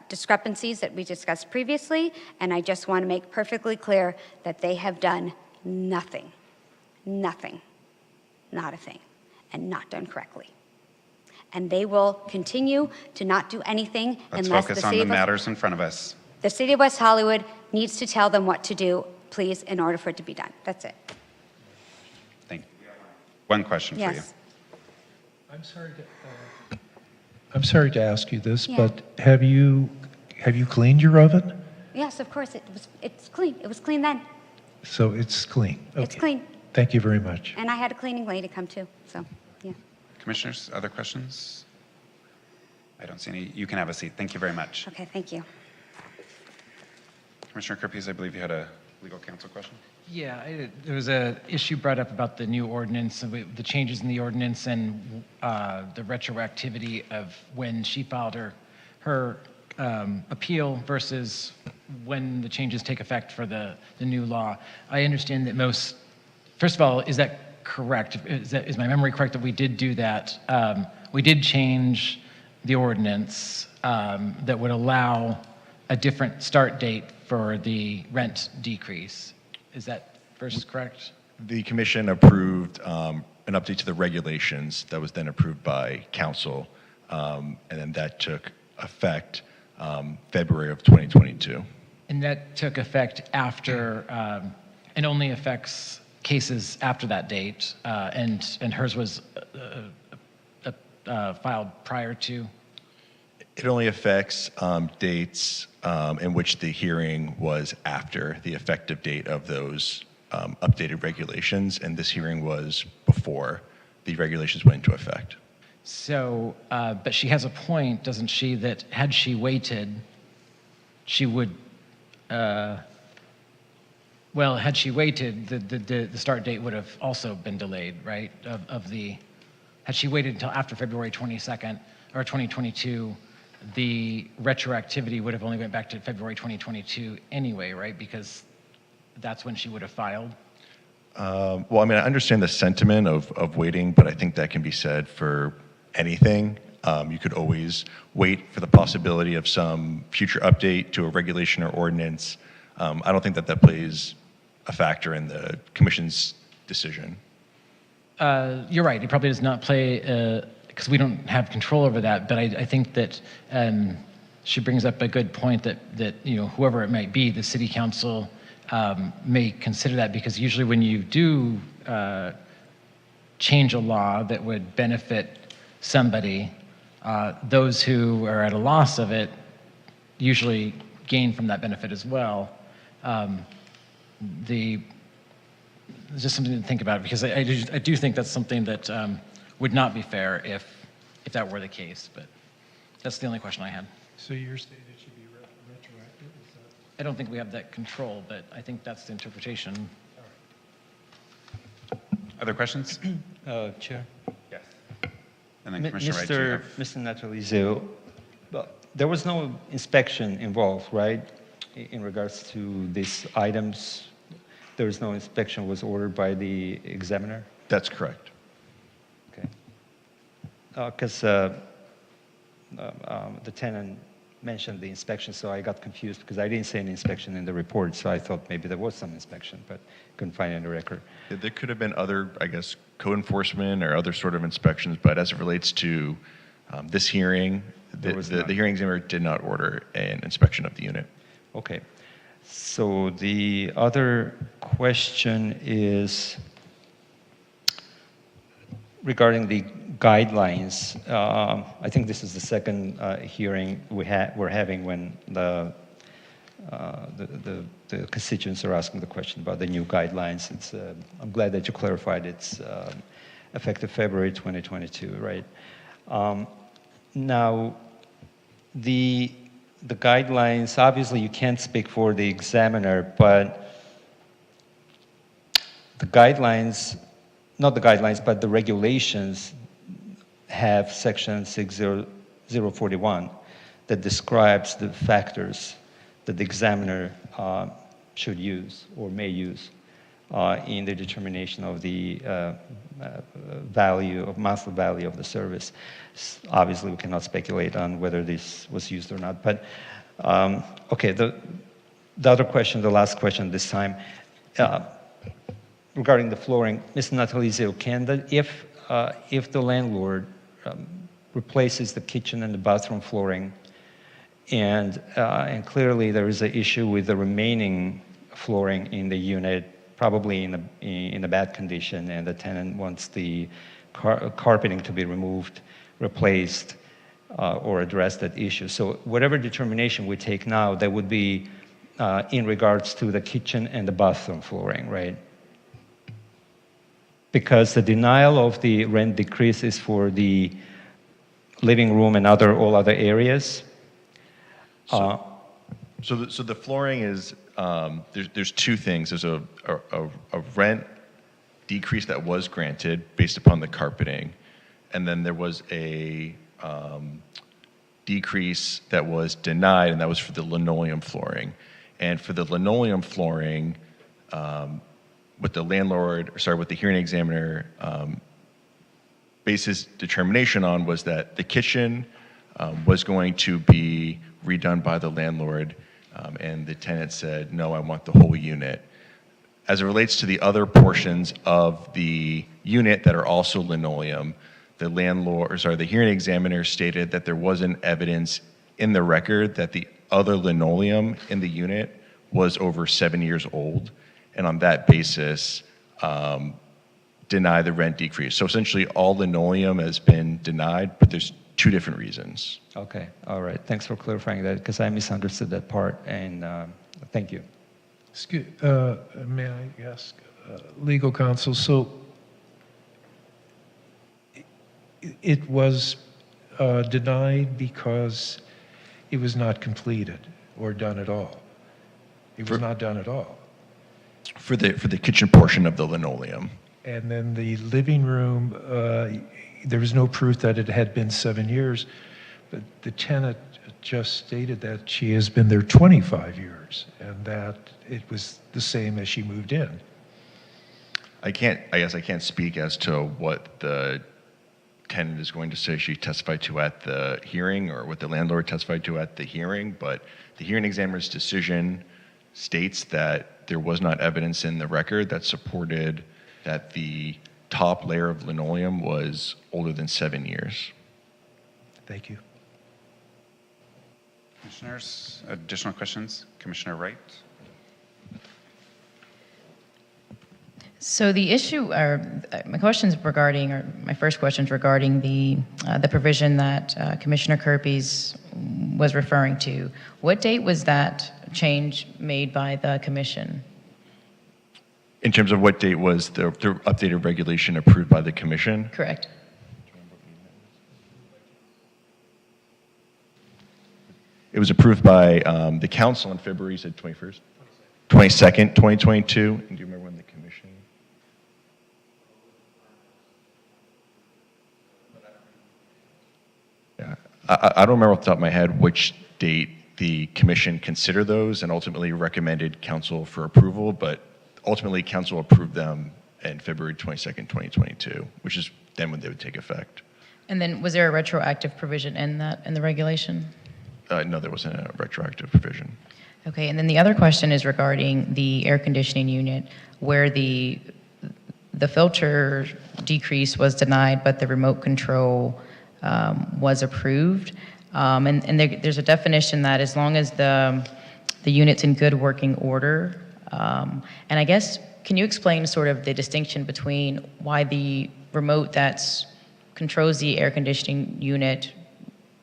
discrepancies that we discussed previously, and I just want to make perfectly clear that they have done nothing, nothing, not a thing, and not done correctly. And they will continue to not do anything Let's unless focus on the matters in front of us. the city of West Hollywood needs to tell them what to do, please, in order for it to be done. That's it. Thank you. One question for you. Yes. I'm sorry to ask you this, Yeah. but have you cleaned your oven? Yes, of course, it's clean. It was clean then. So it's clean? It's Okay. clean. Thank you very much. And I had a cleaning lady come too, so, yeah. Commissioners, other questions? I don't see any. You can have a seat. Thank you very much. Okay, thank you. Commissioner Kerpes, I believe you had a legal counsel question? Yeah, there was an issue brought up about the new ordinance, and the changes in the ordinance and the retroactivity of when she filed her appeal versus when the changes take effect for the new law. I understand that first of all, is that correct? Is my memory correct that we did do that? We did change the ordinance that would allow a different start date for the rent decrease. Is that first correct? The commission approved an update to the regulations that was then approved by council, and then that took effect February of 2022. And that took effect after, and only affects cases after that date, and hers was filed prior to? It only affects dates in which the hearing was after the effective date of those updated regulations, and this hearing was before the regulations went into effect. So, but she has a point, doesn't she, that had she waited, she would, had she waited, the start date would have also been delayed, right? Had she waited until after February 22nd, or 2022, the retroactivity would have only went back to February 2022 anyway, right? Because that's when she would have filed. Well, I mean, I understand the sentiment of waiting, but I think that can be said for anything. You could always wait for the possibility of some future update to a regulation or ordinance. I don't think that plays a factor in the commission's decision. You're right. It probably does not play, because we don't have control over that. But I think that she brings up a good point that whoever it might be, the city council may consider that, because usually when you do change a law that would benefit somebody, those who are at a loss of it usually gain from that benefit as well. It's just something to think about, because I do think that's something that would not be fair if that were the case. But that's the only question I had. So you're saying it should be retroactive? Is that... I don't think we have that control, but I think that's the interpretation. Other questions? Chair. Yes. And then Commissioner Wright, you have... Mr. Natalizio, there was no inspection involved, right, in regards to these items? There was no inspection was ordered by the examiner? That's correct. Okay. Because the tenant mentioned the inspection, so I got confused because I didn't see any inspection in the report, so I thought maybe there was some inspection, but couldn't find it in the record. There could have been other, I guess, code enforcement or other sort of inspections, but as it relates to this hearing, There was The none. hearing examiner did not order an inspection of the unit. Okay. So the other question is regarding the guidelines. I think this is the second hearing we're having when the constituents are asking the question about the new guidelines. I'm glad that you clarified it's effective February 2022, right? Now, the guidelines, obviously you can't speak for the examiner, but the guidelines, not the guidelines, but the regulations have section 60041 that describes the factors that the examiner should use or may use in the determination of the monthly value of the service. Obviously, we cannot speculate on whether this was used or not. But okay, the other question, the last question this time, regarding the flooring, Ms. Natalizio, if the landlord replaces the kitchen and the bathroom flooring, and clearly there is an issue with the remaining flooring in the unit, probably in a bad condition, and the tenant wants the carpeting to be removed, replaced, or address that issue. So whatever determination we take now, that would be in regards to the kitchen and the bathroom flooring, right? Because the denial of the rent decrease is for the living room and all other areas. So the flooring is, there's two things. There's a rent decrease that was granted based upon the carpeting, and then there was a decrease that was denied, and that was for the linoleum flooring. And for the linoleum flooring, what the hearing examiner based his determination on was that the kitchen was going to be redone by the landlord, and the tenant said, no, I want the whole unit. As it relates to the other portions of the unit that are also linoleum, the hearing examiner stated that there wasn't evidence in the record that the other linoleum in the unit was over 7 years old, and on that basis, deny the rent decrease. So essentially, all linoleum has been denied, but there's two different reasons. Okay, all right. Thanks for clarifying that, because I misunderstood that part, and thank you. May I ask legal counsel, so it was denied because it was not completed or done at all? It was not done at all? For the kitchen portion of the linoleum. And then the living room, there was no proof that it had been 7 years, but the tenant just stated that she has been there 25 years and that it was the same as she moved in. I guess I can't speak as to what the tenant is going to say she testified to at the hearing or what the landlord testified to at the hearing, but the hearing examiner's decision states that there was not evidence in the record that supported that the top layer of linoleum was older than 7 years. Thank you. Commissioners, additional questions? Commissioner Wright? So the issue, or my questions regarding, or my first questions regarding the provision that Commissioner Kirby's was referring to. What date was that change made by the commission? In terms of what date was the updated regulation approved by the commission? Correct. It was approved by the council on February, you said 21st? 22nd, 2022. And do you remember when the commission? Yeah, I don't remember off the top of my head which date the commission considered those and ultimately recommended council for approval, but ultimately council approved them in February 22nd, 2022, which is then when they would take effect. And then was there a retroactive provision in the regulation? No, there wasn't a retroactive provision. Okay, and then the other question is regarding the air conditioning unit, where the filter decrease was denied, but the remote control was approved. There's a definition that as long as the unit's in good working order, and I guess, can you explain sort of the distinction between why the remote that controls the air conditioning unit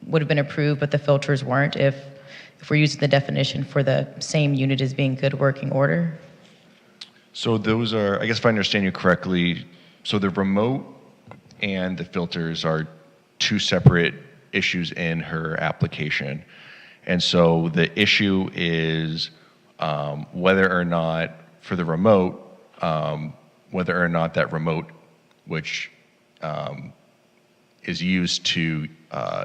would have been approved, but the filters weren't, if we're using the definition for the same unit as being good working order? So those are, I guess if I understand you correctly, so the remote and the filters are two separate issues in her application. And so the issue is whether or not for the remote, whether or not that remote, which is used to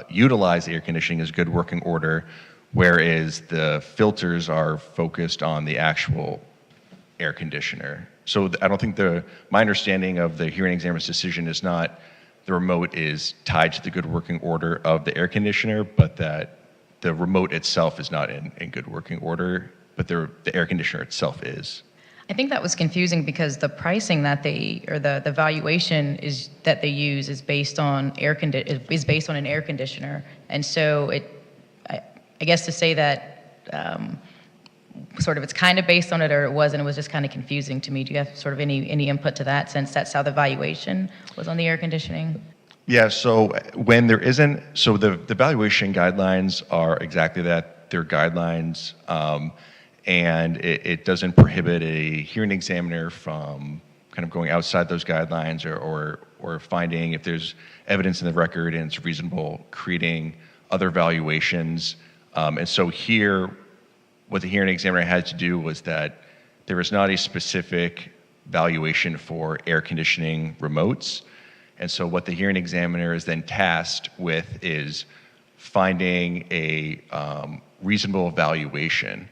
utilize air conditioning, is good working order, whereas the filters are focused on the actual air conditioner. So I don't think my understanding of the hearing examiner's decision is not the remote is tied to the good working order of the air conditioner, but that the remote itself is not in good working order, but the air conditioner itself is. I think that was confusing because the pricing that the valuation is that they use is based on an air conditioner, and so I guess to say that sort of it's kind of based on it or it wasn't, it was just kind of confusing to me. Do you have sort of any input to that, since that's how the valuation was on the air conditioning? Yeah, so when there isn't, so the valuation guidelines are exactly that. They're guidelines, and it doesn't prohibit a hearing examiner from kind of going outside those guidelines or finding, if there's evidence in the record and it's reasonable, creating other valuations. And so here, what the hearing examiner had to do was that there was not a specific valuation for air conditioning remotes. And so what the hearing examiner is then tasked with is finding a reasonable valuation.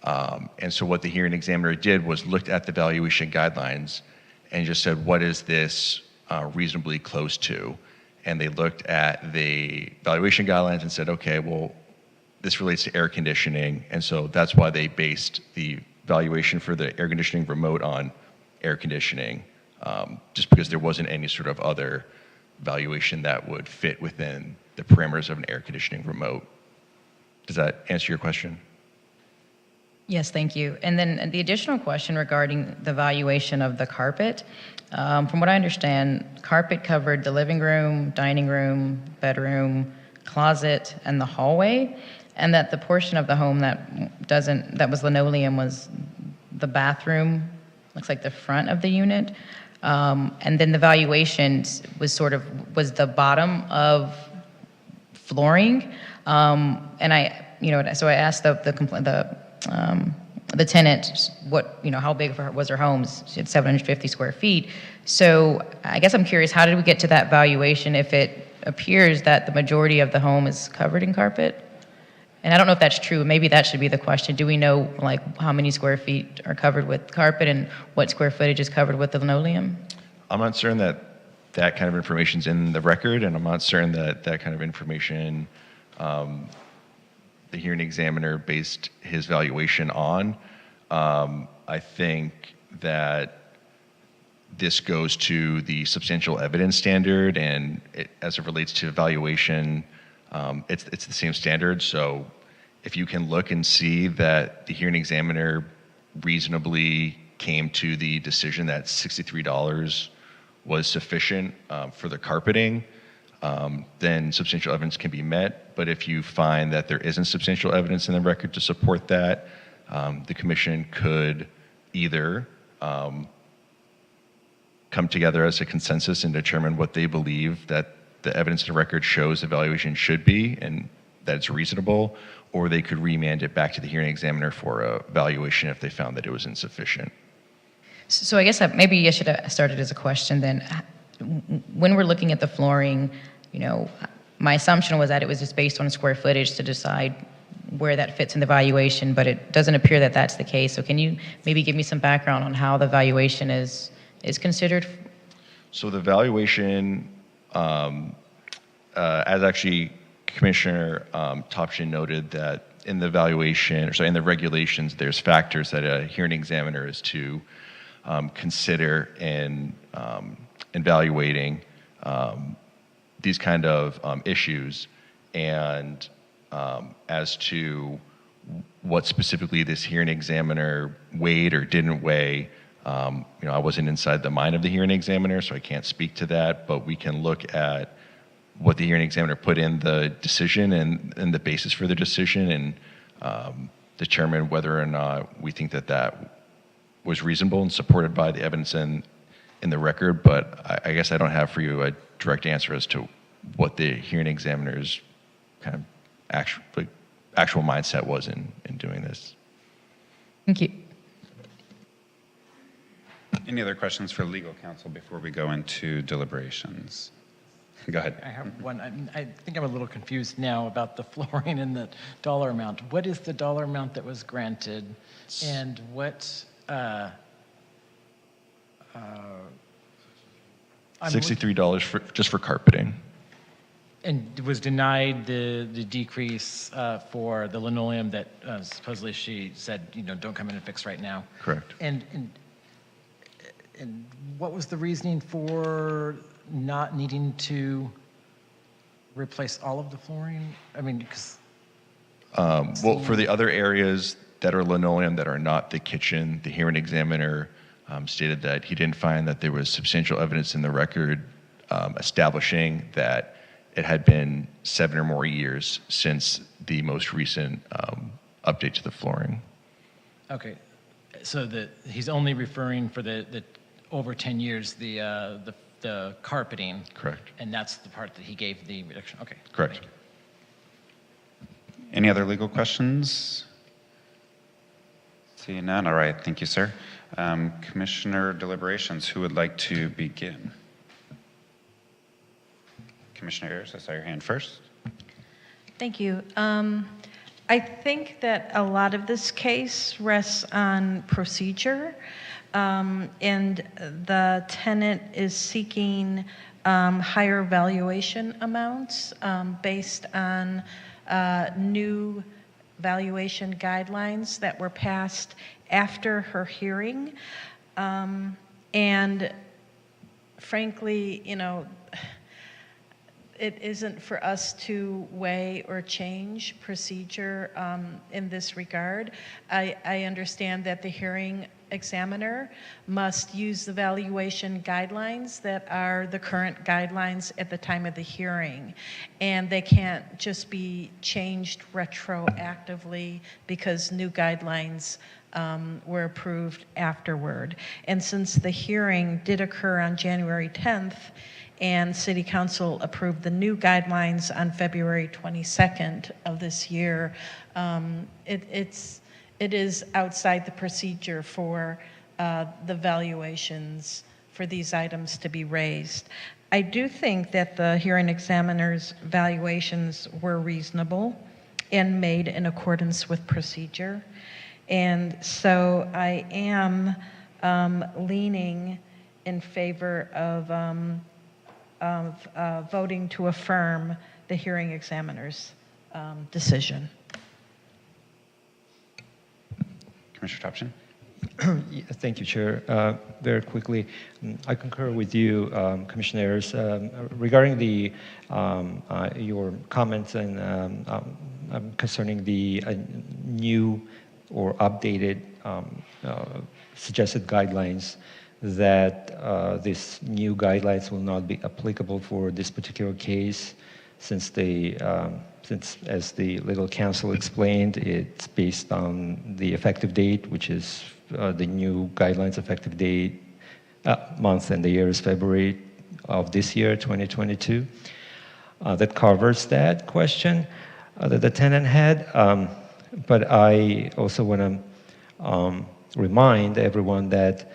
And so what the hearing examiner did was looked at the valuation guidelines and just said, what is this reasonably close to? And they looked at the valuation guidelines and said, okay, well, this relates to air conditioning, and so that's why they based the valuation for the air conditioning remote on air conditioning, just because there wasn't any sort of other valuation that would fit within the parameters of an air conditioning remote. Does that answer your question? Yes, thank you. And then the additional question regarding the valuation of the carpet. From what I understand, carpet covered the living room, dining room, bedroom, closet, and the hallway, and that the portion of the home that was linoleum was the bathroom, looks like the front of the unit. And then the valuation was the bottom of flooring. And so I asked the tenant how big was her home. She had 750 square feet. So I guess I'm curious, how did we get to that valuation if it appears that the majority of the home is covered in carpet? And I don't know if that's true. Maybe that should be the question. Do we know how many square feet are covered with carpet and what square footage is covered with the linoleum? I'm not certain that kind of information's in the record, and I'm not certain that kind of information the hearing examiner based his valuation on. I think that this goes to the substantial evidence standard, and as it relates to evaluation, it's the same standard. So if you can look and see that the hearing examiner reasonably came to the decision that $63 was sufficient for the carpeting, then substantial evidence can be met. But if you find that there isn't substantial evidence in the record to support that, the commission could either come together as a consensus and determine what they believe that the evidence in the record shows evaluation should be and that it's reasonable, or they could remand it back to the hearing examiner for a valuation if they found that it was insufficient. So I guess maybe I should have started as a question then. When we're looking at the flooring, my assumption was that it was just based on square footage to decide where that fits in the valuation, but it doesn't appear that that's the case. So can you maybe give me some background on how the valuation is considered? So the valuation, as actually Commissioner Topshin noted, that in the valuation, in the regulations, there's factors that a hearing examiner is to consider in evaluating these kind of issues. and as to what specifically this hearing examiner weighed or didn't weigh, I wasn't inside the mind of the hearing examiner, so I can't speak to that, but we can look at what the hearing examiner put in the decision and the basis for the decision and determine whether or not we think that that was reasonable and supported by the evidence in the record. But I guess I don't have for you a direct answer as to what the hearing examiner's kind of actual mindset was in doing this. Thank you. Any other questions for legal counsel before we go into deliberations? Go ahead. I have one. I think I'm a little confused now about the flooring and the dollar amount. What is the dollar amount that was granted, and what? $63 just for carpeting. And was denied the decrease for the linoleum that supposedly she said, don't come in and fix right now. Correct. And what was the reasoning for not needing to replace all of the flooring? I mean, because well, for the other areas that are linoleum that are not the kitchen, the hearing examiner stated that he didn't find that there was substantial evidence in the record establishing that it had been 7 or more years since the most recent update to the flooring. Okay, so he's only referring for the over 10 years the carpeting. Correct. And that's the part that he gave the reduction. Okay. Correct. Any other legal questions? See none. All right. Thank you, sir. Commissioner Deliberations, who would like to begin? Commissioner Ayers, I saw your hand first. Thank you. I think that a lot of this case rests on procedure, and the tenant is seeking higher valuation amounts based on new valuation guidelines that were passed after her hearing. And frankly, it isn't for us to weigh or change procedure in this regard. I understand that the hearing examiner must use the valuation guidelines that are the current guidelines at the time of the hearing. And they can't just be changed retroactively because new guidelines were approved afterward. And since the hearing did occur on January 10th, and City Council approved the new guidelines on February 22nd of this year, it is outside the procedure for the valuations for these items to be raised. I do think that the hearing examiner's valuations were reasonable and made in accordance with procedure. And so I am leaning in favor of voting to affirm the hearing examiner's decision. Commissioner Topshin? Yeah, thank you, Chair. Very quickly, I concur with you, Commissioners, regarding the your comments and concerning the new or updated suggested guidelines, that these new guidelines will not be applicable for this particular case, since as the legal counsel explained, it's based on the effective date, which is the new guidelines effective date month, and the year is February of this year, 2022. That covers that question that the tenant had. But I also want to remind everyone that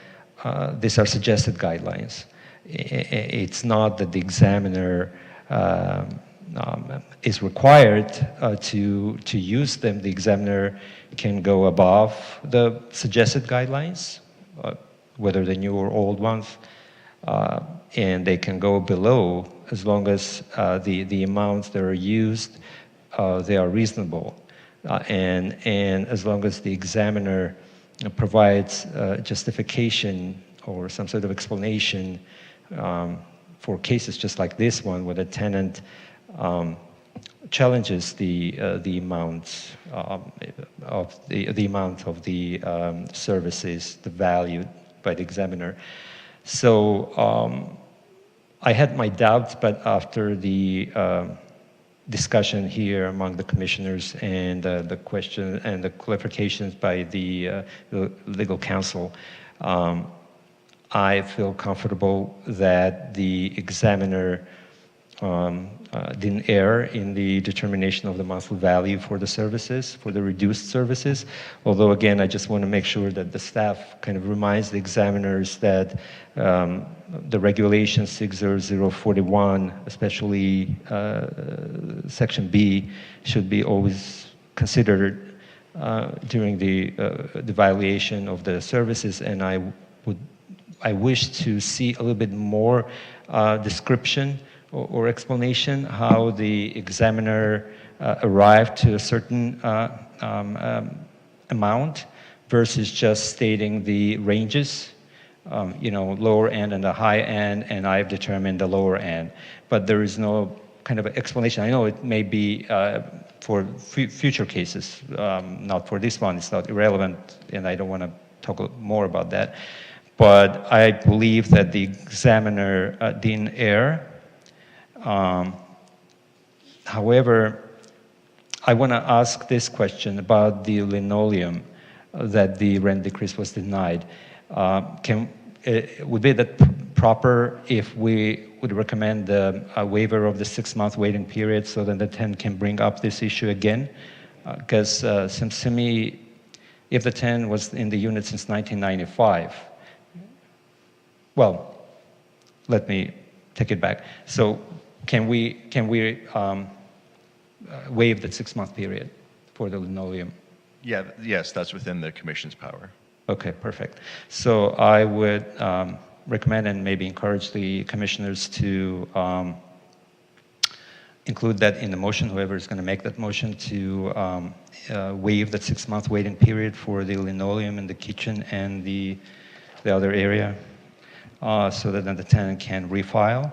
these are suggested guidelines. It's not that the examiner is required to use them. The examiner can go above the suggested guidelines, whether the new or old ones, and they can go below as long as the amounts that are used, they are reasonable, and as long as the examiner provides justification or some sort of explanation for cases just like this one, where the tenant challenges the amount of the amount of the services, the value by the examiner. So I had my doubts, but after the discussion here among the commissioners and the question and the clarifications by the legal counsel, I feel comfortable that the examiner didn't err in the determination of the monthly value for the services, for the reduced services. Although, again, I just want to make sure that the staff kind of reminds the examiners that the regulation 60041, especially section B, should be always considered during the evaluation of the services. And I wish to see a little bit more description or explanation how the examiner arrived to a certain amount versus just stating the ranges, lower end and the high end, and I've determined the lower end. But there is no kind of explanation. I know it may be for future cases, not for this one. It's not irrelevant, and I don't want to talk more about that. But I believe that the examiner didn't err. However, I want to ask this question about the linoleum that the rent decrease was denied. Would be that proper if we would recommend a waiver of the 6-month waiting period so that the tenant can bring up this issue again? Because seems to me, if the tenant was in the unit since 1995, well, let me take it back. So can we waive that 6-month period for the linoleum? Yes, that's within the commission's power. Okay, perfect. So I would recommend and maybe encourage the commissioners to include that in the motion, whoever is going to make that motion, to waive that 6-month waiting period for the linoleum in the kitchen and the other area, so that then the tenant can refile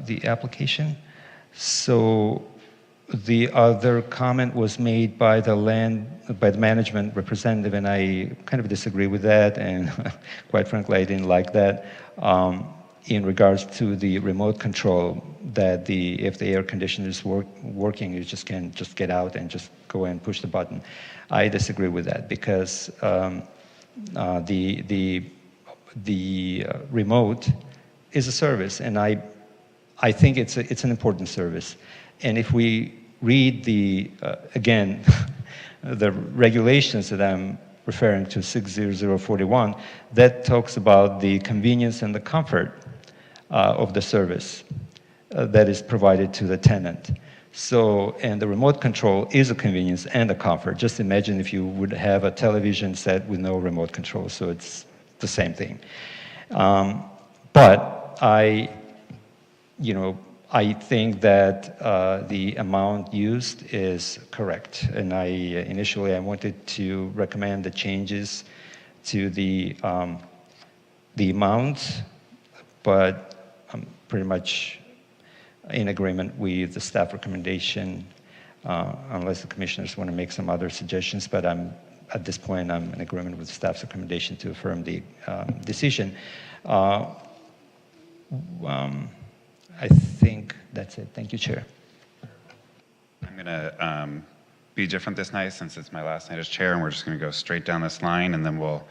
the application. So the other comment was made by the management representative, and I kind of disagree with that, and quite frankly, I didn't like that. In regards to the remote control, that if the air conditioner is working, you just can just get out and just go and push the button. I disagree with that because the remote is a service, and I think it's an important service. And if we read again, the regulations that I'm referring to, 60041, that talks about the convenience and the comfort of the service that is provided to the tenant. So, and the remote control is a convenience and a comfort. Just imagine if you would have a television set with no remote control, so it's the same thing. But I think that the amount used is correct. And initially I wanted to recommend the changes to the amount, but I'm pretty much in agreement with the staff recommendation, unless the commissioners want to make some other suggestions. But at this point, I'm in agreement with the staff's recommendation to affirm the decision. I think that's it. Thank you, Chair. I'm going to be different this night since it's my last night as chair, and we're just going to go straight down this line, and then we'll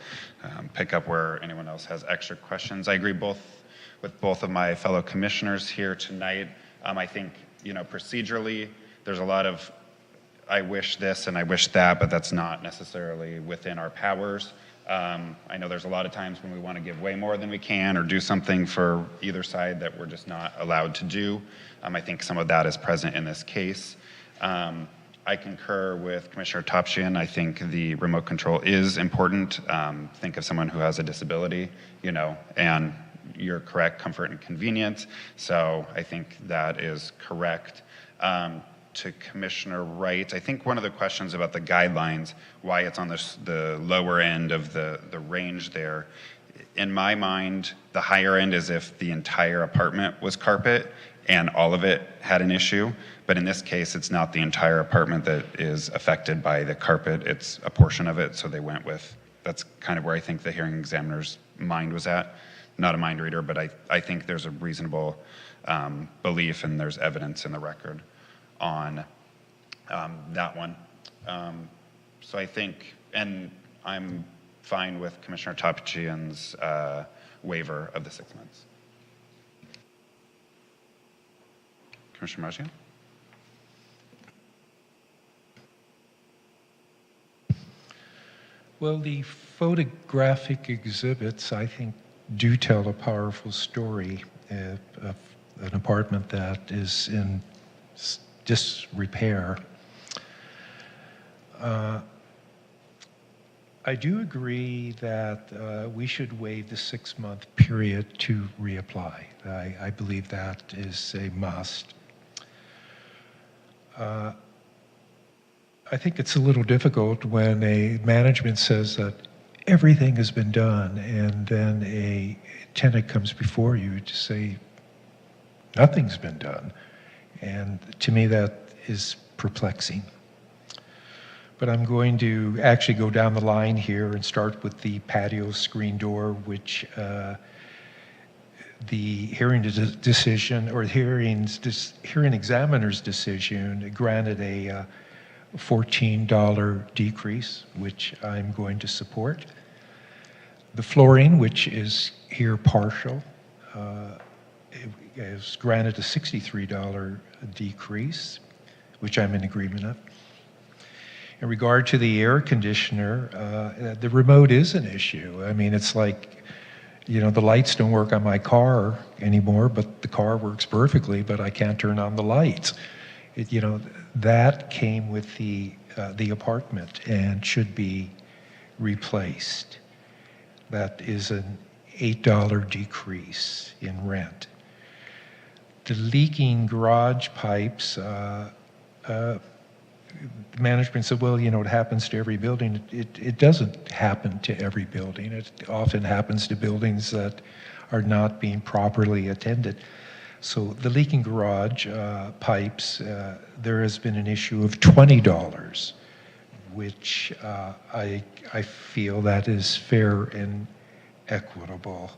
pick up where anyone else has extra questions. I agree with both of my fellow commissioners here tonight. I think, procedurally, there's a lot of I wish this and I wish that, but that's not necessarily within our powers. I know there's a lot of times when we want to give way more than we can or do something for either side that we're just not allowed to do. I think some of that is present in this case. I concur with Commissioner Topshian. I think the remote control is important. Think of someone who has a disability, and you're correct, comfort and convenience. So I think that is correct. To Commissioner Wright, I think one of the questions about the guidelines, why it's on the lower end of the range there, in my mind, the higher end is if the entire apartment was carpet, and all of it had an issue. But in this case, it's not the entire apartment that is affected by the carpet, it's a portion of it, so they went with, that's kind of where I think the hearing examiner's mind was at. Not a mind reader, but I think there's a reasonable belief and there's evidence in the record on that one. So I think, and I'm fine with Commissioner Topachian's waiver of the 6 months. Commissioner Marzian? Well, the photographic exhibits, I think, do tell a powerful story of an apartment that is in disrepair. I do agree that we should waive the 6-month period to reapply. I believe that is a must. I think it's a little difficult when a management says that everything has been done and then a tenant comes before you to say nothing's been done. And to me that is perplexing. But I'm going to actually go down the line here and start with the patio screen door, which the hearing decision or hearing examiner's decision granted a $14 decrease, which I'm going to support. The flooring, which is here partial, is granted a $63 decrease, which I'm in agreement of. In regard to the air conditioner, the remote is an issue. I mean, it's like, you know, the lights don't work on my car anymore, but the car works perfectly, but I can't turn on the lights. You know, that came with the apartment and should be replaced. That is an $8 decrease in rent. The leaking garage pipes, management said, well, you know, it happens to every building. It doesn't happen to every building. It often happens to buildings that are not being properly attended. So the leaking garage pipes, there has been an issue of $20, which I feel that is fair and equitable.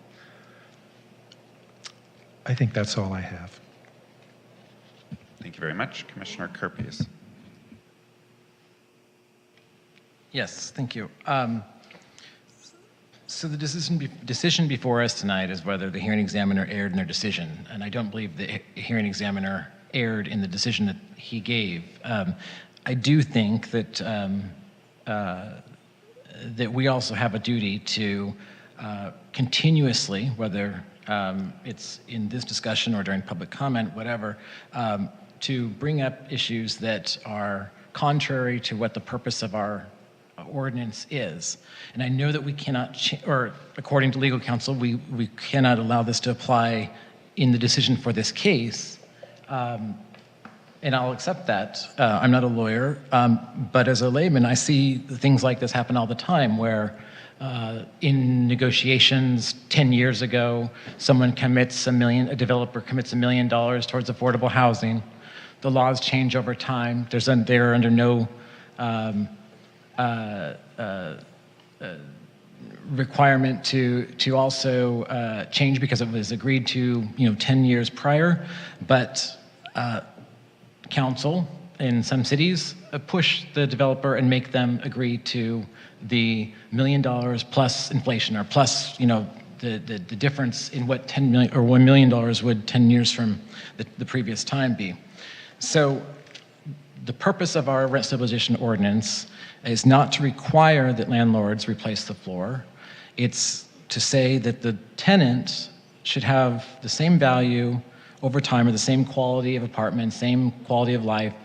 I think that's all I have. Thank you very much. Commissioner Kerpies. Yes, thank you. So the decision before us tonight is whether the hearing examiner erred in their decision, and I don't believe the hearing examiner erred in the decision that he gave. I do think that that we also have a duty to continuously, whether it's in this discussion or during public comment, whatever, to bring up issues that are contrary to what the purpose of our ordinance is. And I know that we cannot, or according to legal counsel, we cannot allow this to apply in the decision for this case. And I'll accept that. I'm not a lawyer, but as a layman, I see things like this happen all the time where in negotiations 10 years ago, someone commits a developer commits $1 million towards affordable housing. The laws change over time. They're under no requirement to also change because it was agreed to 10 years prior, but council in some cities push the developer and make them agree to the $1 million plus inflation, or plus the difference in what $10 million or $1 million would 10 years from the previous time be. So the purpose of our rent stabilization ordinance is not to require that landlords replace the floor. It's to say that the tenant should have the same value over time, or the same quality of apartment, same quality of life,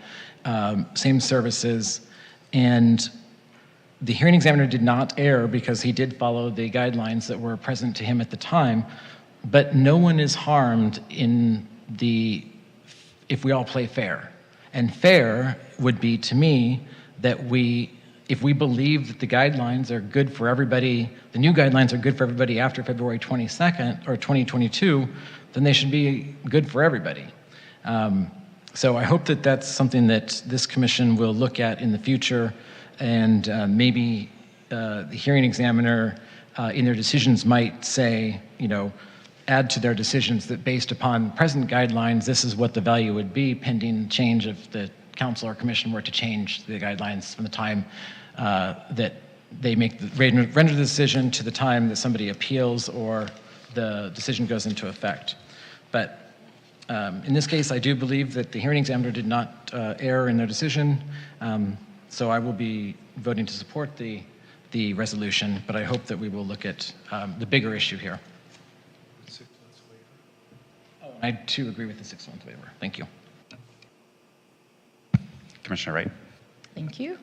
same services. And the hearing examiner did not err because he did follow the guidelines that were present to him at the time, but no one is harmed if we all play fair. And fair would be, to me, that if we believe that the guidelines are good for everybody, the new guidelines are good for everybody after February 22nd or 2022, then they should be good for everybody. So I hope that that's something that this commission will look at in the future, and maybe the hearing examiner in their decisions might say, add to their decisions that based upon present guidelines, this is what the value would be pending change if the council or commission were to change the guidelines from the time that they render the decision to the time that somebody appeals or the decision goes into effect. But in this case, I do believe that the hearing examiner did not err in their decision, so I will be voting to support the resolution, but I hope that we will look at the bigger issue here. Oh, I too agree with the 6-month waiver. Thank you. Commissioner Wright. Thank you.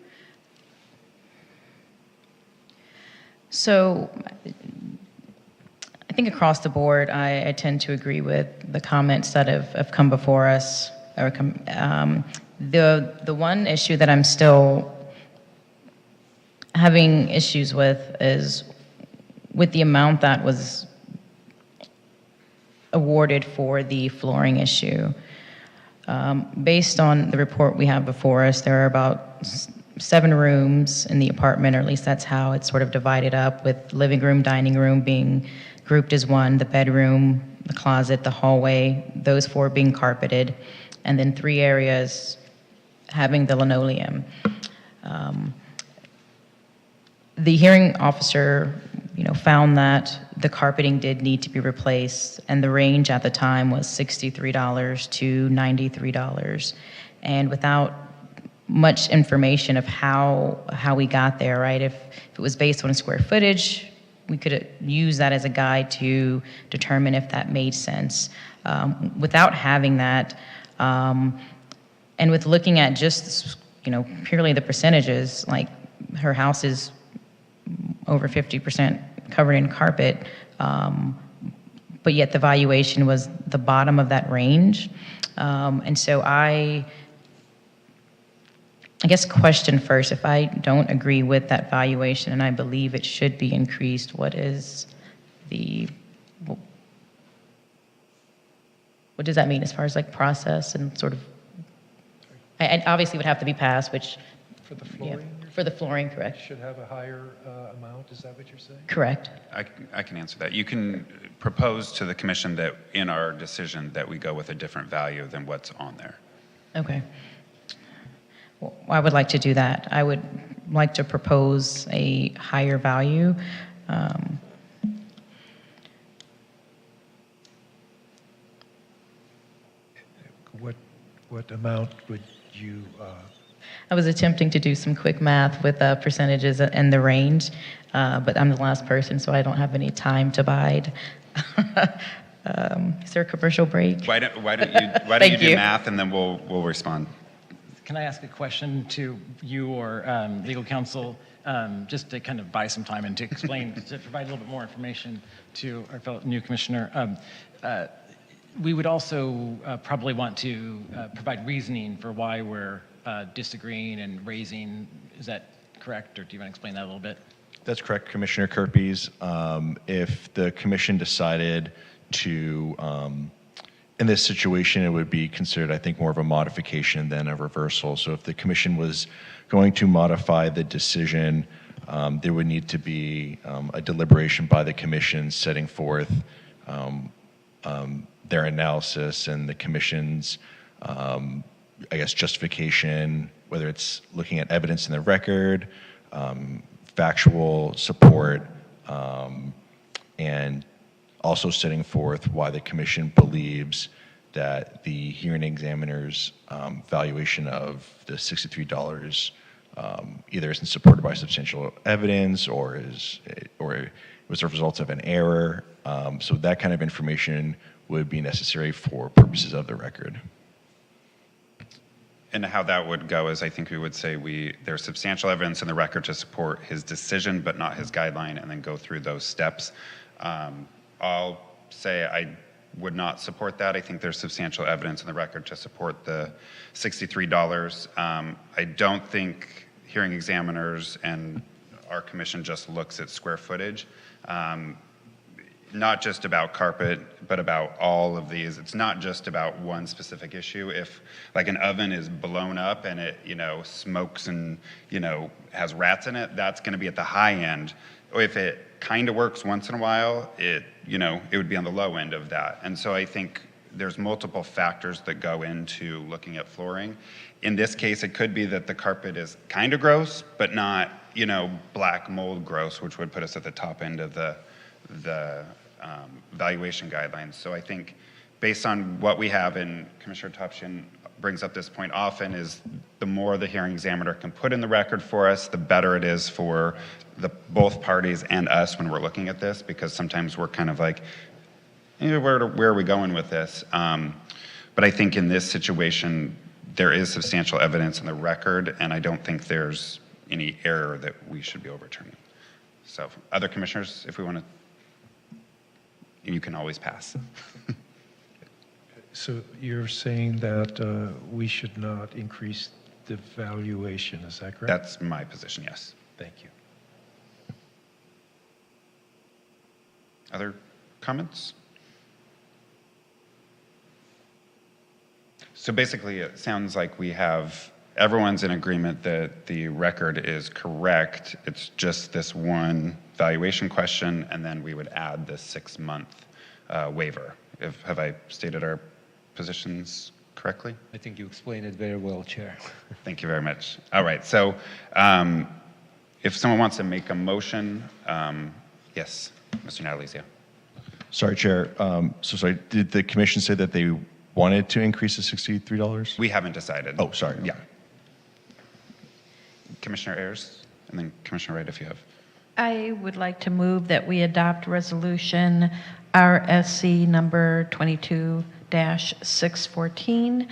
So I think across the board, I tend to agree with the comments that have come before us. The one issue that I'm still having issues with is with the amount that was awarded for the flooring issue. Based on the report we have before us, there are about 7 rooms in the apartment, or at least that's how it's sort of divided up, with living room, dining room being grouped as one, the bedroom, the closet, the hallway, those 4 being carpeted, and then 3 areas having the linoleum. The hearing officer, found that the carpeting did need to be replaced, and the range at the time was $63 to $93. And without much information of how we got there, right? If it was based on square footage, we could use that as a guide to determine if that made sense. Without having that, and with looking at just, purely the percentages, like her house is over 50% covered in carpet, but yet the valuation was the bottom of that range. And so I guess question first, if I don't agree with that valuation and I believe it should be increased, what does that mean as far as like process and sort of, I obviously would have to be passed, which. For the flooring? For the flooring, correct. Should have a higher amount, is that what you're saying? Correct. I can answer that. You can propose to the commission that in our decision that we go with a different value than what's on there. Okay. Well, I would like to do that. I would like to propose a higher value. What amount would you? I was attempting to do some quick math with percentages and the range, but I'm the last person, so I don't have any time to bide. Is there a commercial break? Why don't you do math and then we'll respond. Can I ask a question to you or legal counsel, just to kind of buy some time and to explain, to provide a little bit more information to our fellow new commissioner? We would also probably want to provide reasoning for why we're disagreeing and raising. Is that correct, or do you want to explain that a little bit? That's correct, Commissioner Kerpes. If the commission decided to, in this situation, it would be considered, I think, more of a modification than a reversal. So if the commission was going to modify the decision, there would need to be a deliberation by the commission setting forth their analysis and the commission's, justification, whether it's looking at evidence in the record, factual support, and also setting forth why the commission believes that the hearing examiner's valuation of the $63 either isn't supported by substantial evidence or it was a result of an error. So that kind of information would be necessary for purposes of the record. And how that would go is I think we would say there's substantial evidence in the record to support his decision, but not his guideline, and then go through those steps. I'll say I would not support that. I think there's substantial evidence in the record to support the $63. I don't think hearing examiners and our commission just looks at square footage. not just about carpet, but about all of these. It's not just about one specific issue. If like an oven is blown up and it, smokes and, has rats in it, that's gonna be at the high end. Or if it kind of works once in a while, it would be on the low end of that. And so I think there's multiple factors that go into looking at flooring. In this case, it could be that the carpet is kind of gross, but not, black mold gross, which would put us at the top end of the valuation guidelines. So I think based on what we have, and Commissioner Topshin brings up this point often, is the more the hearing examiner can put in the record for us, the better it is for both parties and us when we're looking at this, because sometimes we're kind of like, where are we going with this? But I think in this situation, there is substantial evidence in the record, and I don't think there's any error that we should be overturning. So other commissioners, if we want to, you can always pass. So you're saying that we should not increase the valuation, is that correct? That's my position, yes. Thank you. Other comments? So basically, it sounds like everyone's in agreement that the record is correct. It's just this one valuation question, and then we would add the 6-month waiver. Have I stated our positions correctly? I think you explained it very well, Chair. Thank you very much. All right, so if someone wants to make a motion, yes, Mr. Natalizio. Sorry, Chair. Sorry, did the commission say that they wanted to increase to $63? We haven't decided. Oh, sorry. Yeah. Commissioner Ayers, and then Commissioner Wright, if you have. I would like to move that we adopt resolution RSC number 22-614,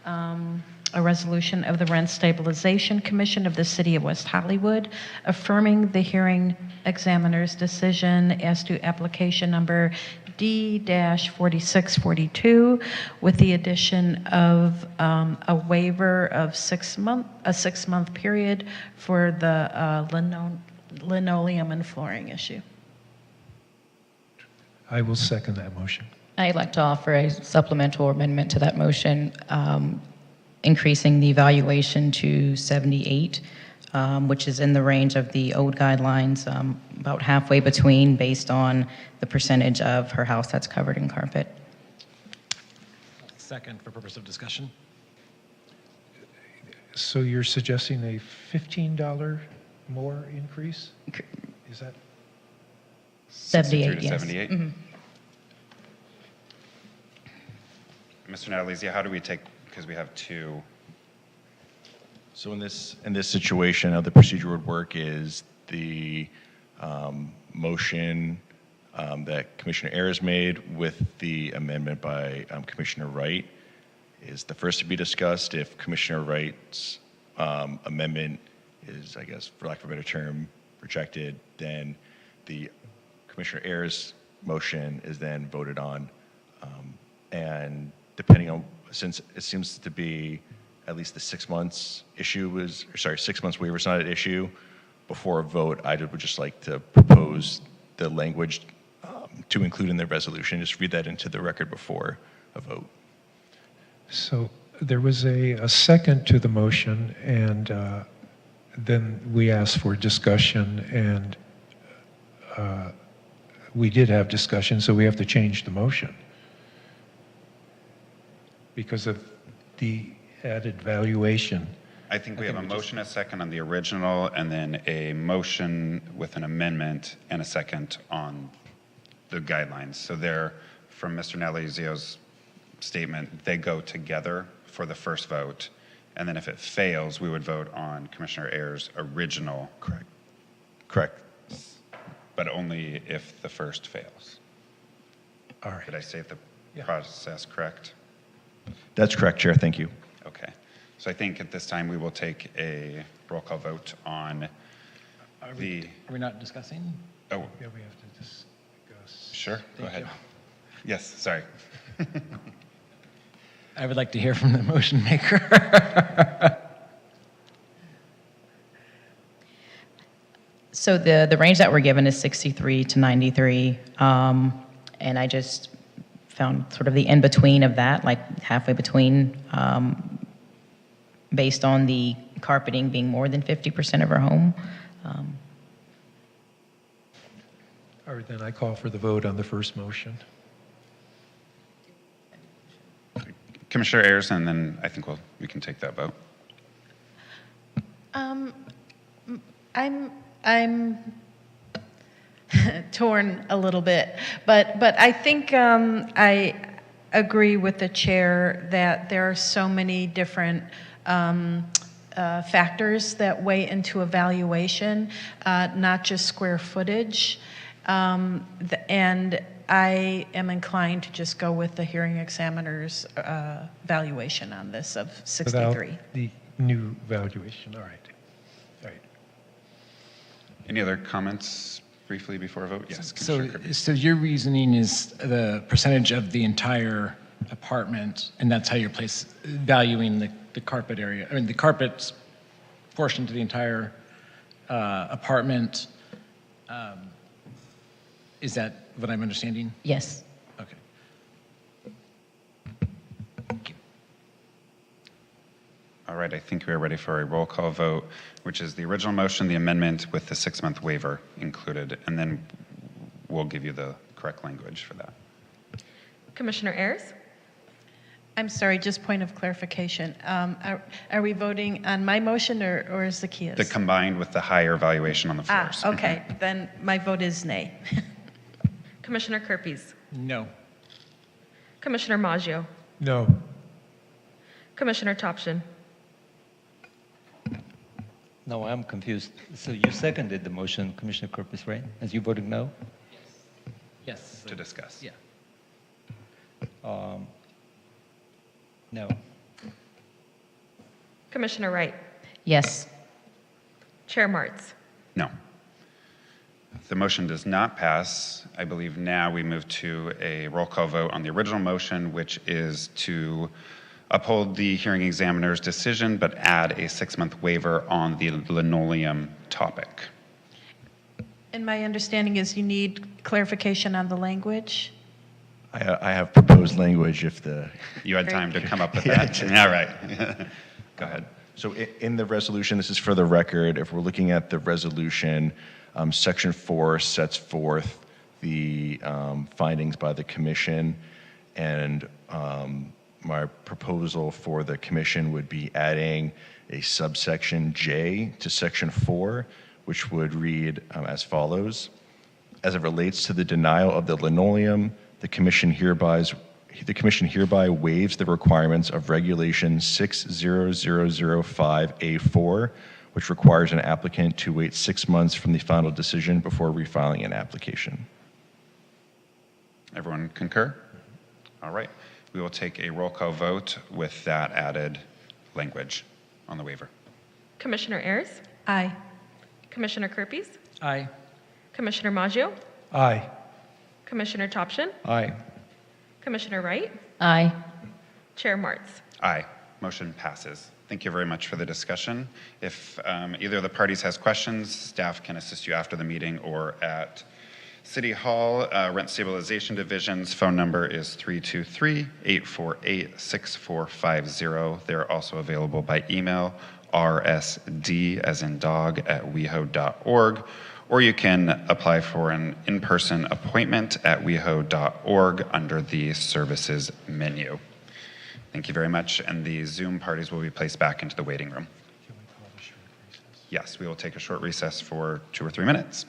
a resolution of the Rent Stabilization Commission of the City of West Hollywood, affirming the hearing examiner's decision as to application number D-4642, with the addition of a waiver of a 6-month period for the linoleum and flooring issue. I will second that motion. I'd like to offer a supplemental amendment to that motion, increasing the valuation to 78, which is in the range of the old guidelines, about halfway between, based on the percentage of her house that's covered in carpet. Second, for purpose of discussion. So you're suggesting a $15 more increase? Is that? 78, yes. 78. Mhm. Mr. Natalizia, how do we take, because we have two. So in this situation, how the procedure would work is the motion that Commissioner Ayers made with the amendment by Commissioner Wright is the first to be discussed. If Commissioner Wright's amendment is, I guess, for lack of a better term, rejected, then the Commissioner Ayers' motion is then voted on. And depending on, since it seems to be at least the 6 months issue was, 6 months waiver is not an issue, before a vote, I would just like to propose the language to include in the resolution. Just read that into the record before a vote. So there was a second to the motion, and then we asked for discussion, and we did have discussion, so we have to change the motion because of the added valuation. I think we have a motion, a second on the original, and then a motion with an amendment and a second on the guidelines. So they're, from Mr. Natalizio's statement, they go together for the first vote. And then if it fails, we would vote on Commissioner Ayers' original. Correct. But only if the first fails. All right. Did I state the process correct? That's correct, Chair. Thank you. Okay. So I think at this time we will take a roll call vote on Are we not discussing? Oh, Yeah, we have to discuss. sure. Go Thank ahead. you. Yes, sorry. I would like to hear from the motion maker. So So the range that we're given is 63 to 93, and I just found sort of the in-between of that, like halfway between, based on the carpeting being more than 50% of our home. All right, then I call for the vote on the first motion. Commissioner Ayers, and then I think we can take that vote. I'm torn a little bit, but I think I agree with the chair that there are so many different factors that weigh into evaluation, not just square footage. And I am inclined to just go with the hearing examiner's valuation on this of 63. Without the new valuation, all right. All right. Any other comments briefly before a vote? Yes, Commissioner Kirby. So your reasoning is the percentage of the entire apartment, and that's how you're valuing the carpet area, I mean, the carpet portion to the entire apartment. Is that what I'm understanding? Yes. Okay. All right, I think we are ready for a roll call vote, which is the original motion, the amendment with the 6-month waiver included, and then we'll give you the correct language for that. Commissioner Ayers? I'm sorry, just point of clarification. Are we voting on my motion or is the Kia's? The combined with the higher valuation on the floors. Okay, then my vote is nay. Commissioner Kerpes? No. Commissioner Maggio? No. Commissioner Topshin? No, I'm confused. So you seconded the motion, Commissioner Corpus, right? As you voted no? Yes. To discuss. Yeah. No. Commissioner Wright? Yes. Chair Martz? No. The motion does not pass. I believe now we move to a roll call vote on the original motion, which is to uphold the hearing examiner's decision, but add a 6-month waiver on the linoleum topic. And my understanding is you need clarification on the language? I have proposed language if the... You had time to come up with that? All right. Go ahead. So in the resolution, this is for the record, if we're looking at the resolution, Section 4 sets forth the findings by the commission, and my proposal for the commission would be adding a subsection J to Section 4, which would read as follows. As it relates to the denial of the linoleum, the commission hereby waives the requirements of Regulation 60005A4, which requires an applicant to wait 6 months from the final decision before refiling an application. Everyone concur? All right. We will take a roll call vote with that added language on the waiver. Commissioner Ayers? Aye. Commissioner Kerpes? Aye. Commissioner Maggio? Aye. Commissioner Topshin? Aye. Commissioner Wright? Aye. Chair Martz? Aye. Motion passes. Thank you very much for the discussion. If either of the parties has questions, staff can assist you after the meeting or at City Hall. Rent Stabilization Division's phone number is 323-848-6450. They're also available by email, rsd as in dog @weho.org, or you can apply for an in-person appointment at weho.org under the services menu. Thank you very much, and the Zoom parties will be placed back into the waiting room. Yes, we will take a short recess for 2 or 3 minutes.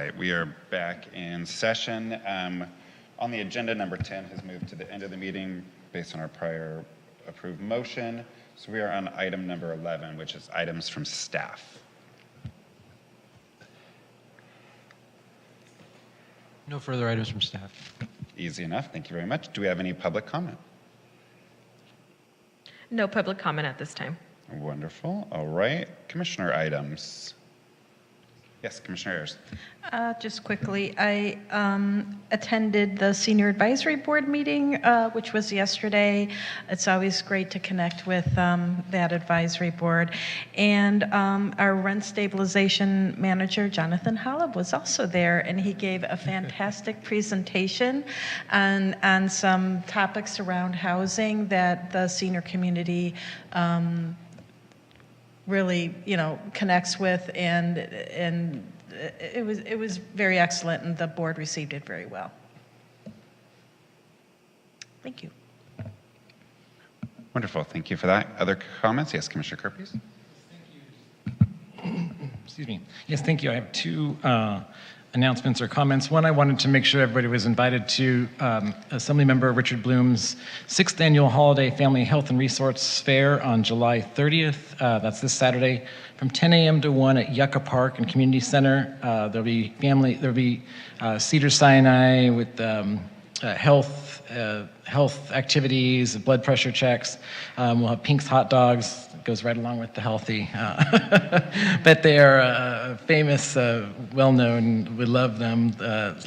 right, we are back in session. On the agenda, number 10 has moved to the end of the meeting based on our prior approved motion. So we are on item number 11, which is items from staff. No further items from staff. Easy enough. Thank you very much. Do we have any public comment? No public comment at this time. Wonderful. All right. Commissioner items. Yes, Commissioner Ayers. Just quickly, I attended the Senior Advisory Board meeting, which was yesterday. It's always great to connect with that advisory board. And our rent stabilization manager, Jonathan Holub, was also there, and he gave a fantastic presentation on some topics around housing that the senior community really, connects with, and it was very excellent, and the board received it very well. Thank you. Wonderful. Thank you for that. Other comments? Yes, Commissioner Kerpes. Excuse me. Yes, thank you. I have two announcements or comments. One, I wanted to make sure everybody was invited to Assemblymember Richard Bloom's 6th Annual Holiday Family Health and Resource Fair on July 30th. That's this Saturday from 10 a.m. to 1 at Yucca Park and Community Center. There'll be Cedars-Sinai with health activities, blood pressure checks. We'll have Pink's hot dogs. It goes right along with the healthy. But they are famous, well-known. We love them,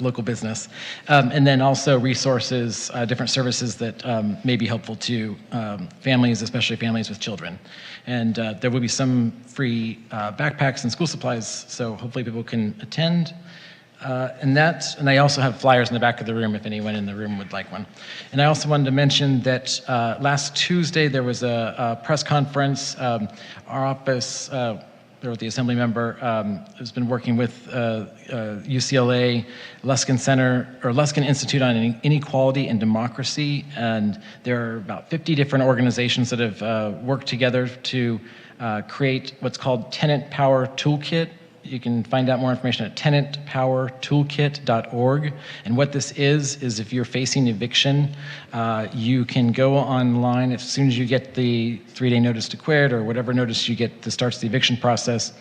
local business. And then also resources, different services that may be helpful to families, especially families with children. And there will be some free backpacks and school supplies, so hopefully people can attend. And I also have flyers in the back of the room if anyone in the room would like one. And I also wanted to mention that last Tuesday there was a press conference. Our office, there was the assembly member, has been working with UCLA, Luskin Center, or Luskin Institute on Inequality and Democracy. And there are about 50 different organizations that have worked together to create what's called Tenant Power Toolkit. You can find out more information at tenantpowertoolkit.org. And what this is if you're facing eviction, you can go online as soon as you get the 3-day notice to quit or whatever notice you get that starts the eviction process.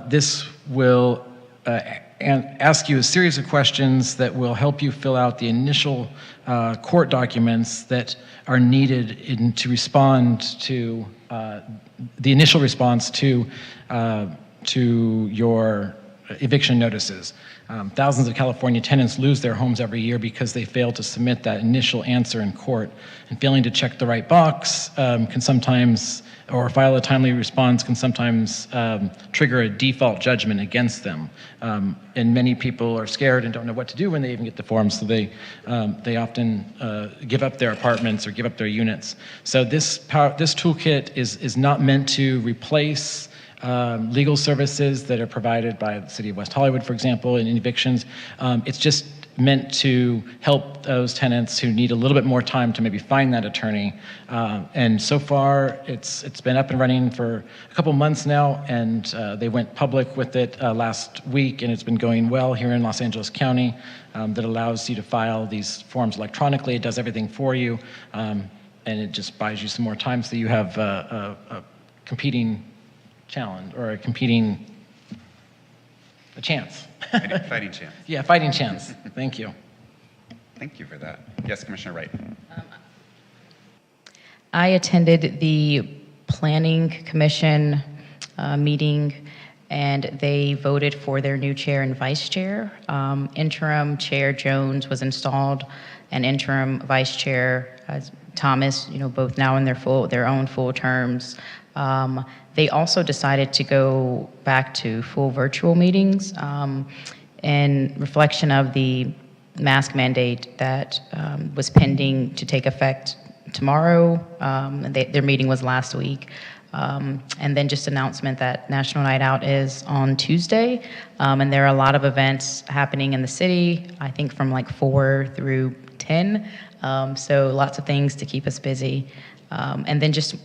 This will ask you a series of questions that will help you fill out the initial court documents that are needed to respond to the initial response to your eviction notices. Thousands of California tenants lose their homes every year because they fail to submit that initial answer in court. And failing to check the right box can sometimes, or file a timely response can sometimes trigger a default judgment against them. And many people are scared and don't know what to do when they even get the forms, so they often give up their apartments or give up their units. So this toolkit is not meant to replace legal services that are provided by the City of West Hollywood, for example, in evictions. It's just meant to help those tenants who need a little bit more time to maybe find that attorney. And so far, it's been up and running for a couple months now, and they went public with it last week, and it's been going well here in Los Angeles County. That allows you to file these forms electronically. It does everything for you, and it just buys you some more time so you have a competing challenge or a chance. Fighting chance. Yeah, fighting chance. Thank you. Thank you for that. Yes, Commissioner Wright. I attended the Planning Commission meeting, and they voted for their new chair and vice chair. Interim Chair Jones was installed, and interim Vice Chair Thomas, both now in their own full terms. They also decided to go back to full virtual meetings in reflection of the mask mandate that was pending to take effect tomorrow. Their meeting was last week. And then just announcement that National Night Out is on Tuesday. And there are a lot of events happening in the city, I think from like 4 through 10. So lots of things to keep us busy. And then just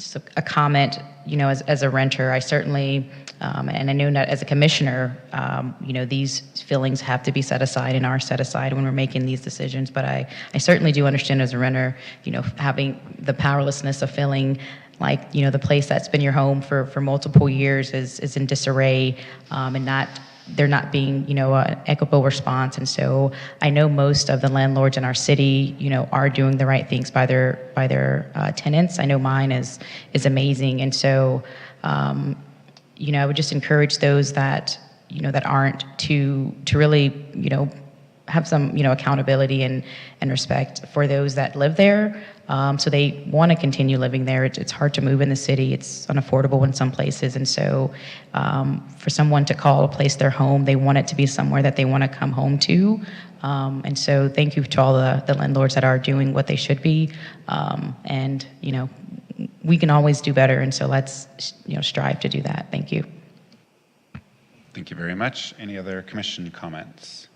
just a comment, as a renter, I certainly, and I know that as a commissioner, these feelings have to be set aside and are set aside when we're making these decisions. But I certainly do understand as a renter, having the powerlessness of feeling like, the place that's been your home for multiple years is in disarray, and they're not being, an equitable response. And so I know most of the landlords in our city, are doing the right things by their tenants. I know mine is amazing. And so, I would just encourage those that, that aren't to really, have some, accountability and respect for those that live there. So they want to continue living there. It's hard to move in the city. It's unaffordable in some places. And so for someone to call a place their home, they want it to be somewhere that they want to come home to. And so thank you to all the landlords that are doing what they should be. And, we can always do better. And so let's, strive to do that. Thank you. Thank you very much. Any other commission comments?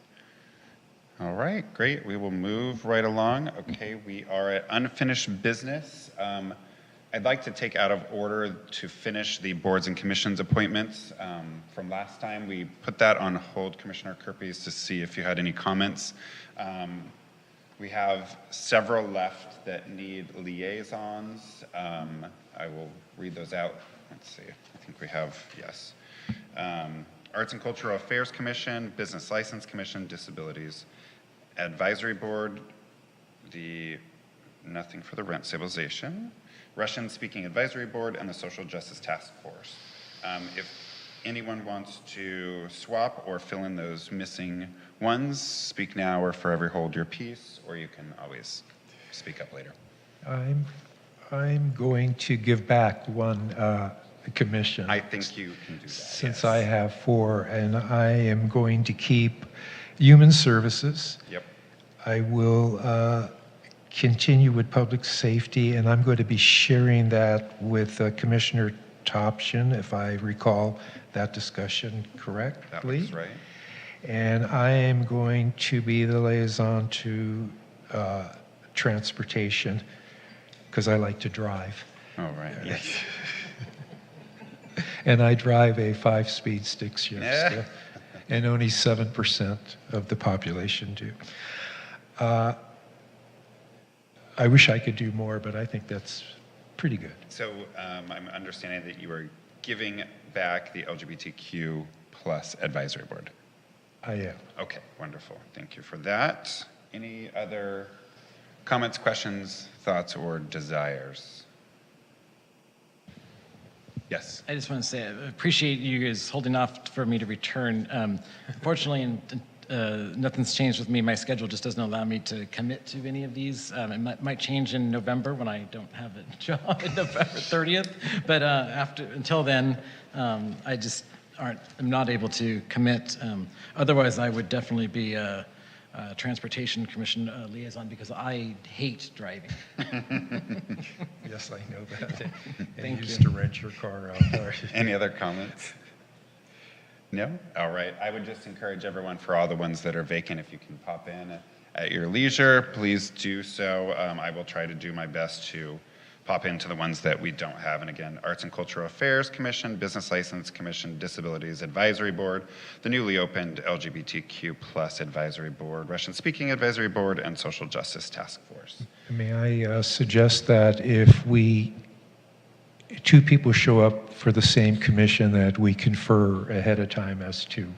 All right, great. We will move right along. Okay, we are at unfinished business. I'd like to take out of order to finish the boards and commissions appointments from last time. We put that on hold, Commissioner Kerpes, to see if you had any comments. We have several left that need liaisons. I will read those out. Let's see, I think we have, yes. Arts and Cultural Affairs Commission, Business License Commission, Disabilities Advisory Board, nothing for the Rent Stabilization, Russian Speaking Advisory Board, and the Social Justice Task Force. If anyone wants to swap or fill in those missing ones, speak now or forever hold your peace, or you can always speak up later. I'm going to give back one commission. I think you can do that. Since yes. I have 4, and I am going to keep Human Services. Yep. I will continue with Public Safety, and I'm going to be sharing that with Commissioner Topshin, if I recall that discussion correctly. That was right. And I am going to be the liaison to Transportation, because I like to drive. All right, yes. And I drive a 5-speed stick shift, Yeah. and only 7% of the population do. I wish I could do more, but I think that's pretty good. So I'm understanding that you are giving back the LGBTQ plus advisory board. I am. Okay, wonderful. Thank you for that. Any other comments, questions, thoughts, or desires? Yes. I just want to say I appreciate you guys holding off for me to return. Fortunately, nothing's changed with me. My schedule just doesn't allow me to commit to any of these. It might change in November when I don't have a job on November 30th. But until then, I'm not able to commit. Otherwise, I would definitely be a Transportation Commission liaison, because I hate driving. Yes, I know that. And Thank you used to rent your car out there. Any other comments? No? All right. I would just encourage everyone, for all the ones that are vacant, if you can pop in at your leisure, please do so. I will try to do my best to pop into the ones that we don't have. And again, Arts and Cultural Affairs Commission, Business License Commission, Disabilities Advisory Board, the newly opened LGBTQ plus Advisory Board, Russian Speaking Advisory Board, and Social Justice Task Force. May I suggest that if 2 people show up for the same commission, that we confer ahead of time as to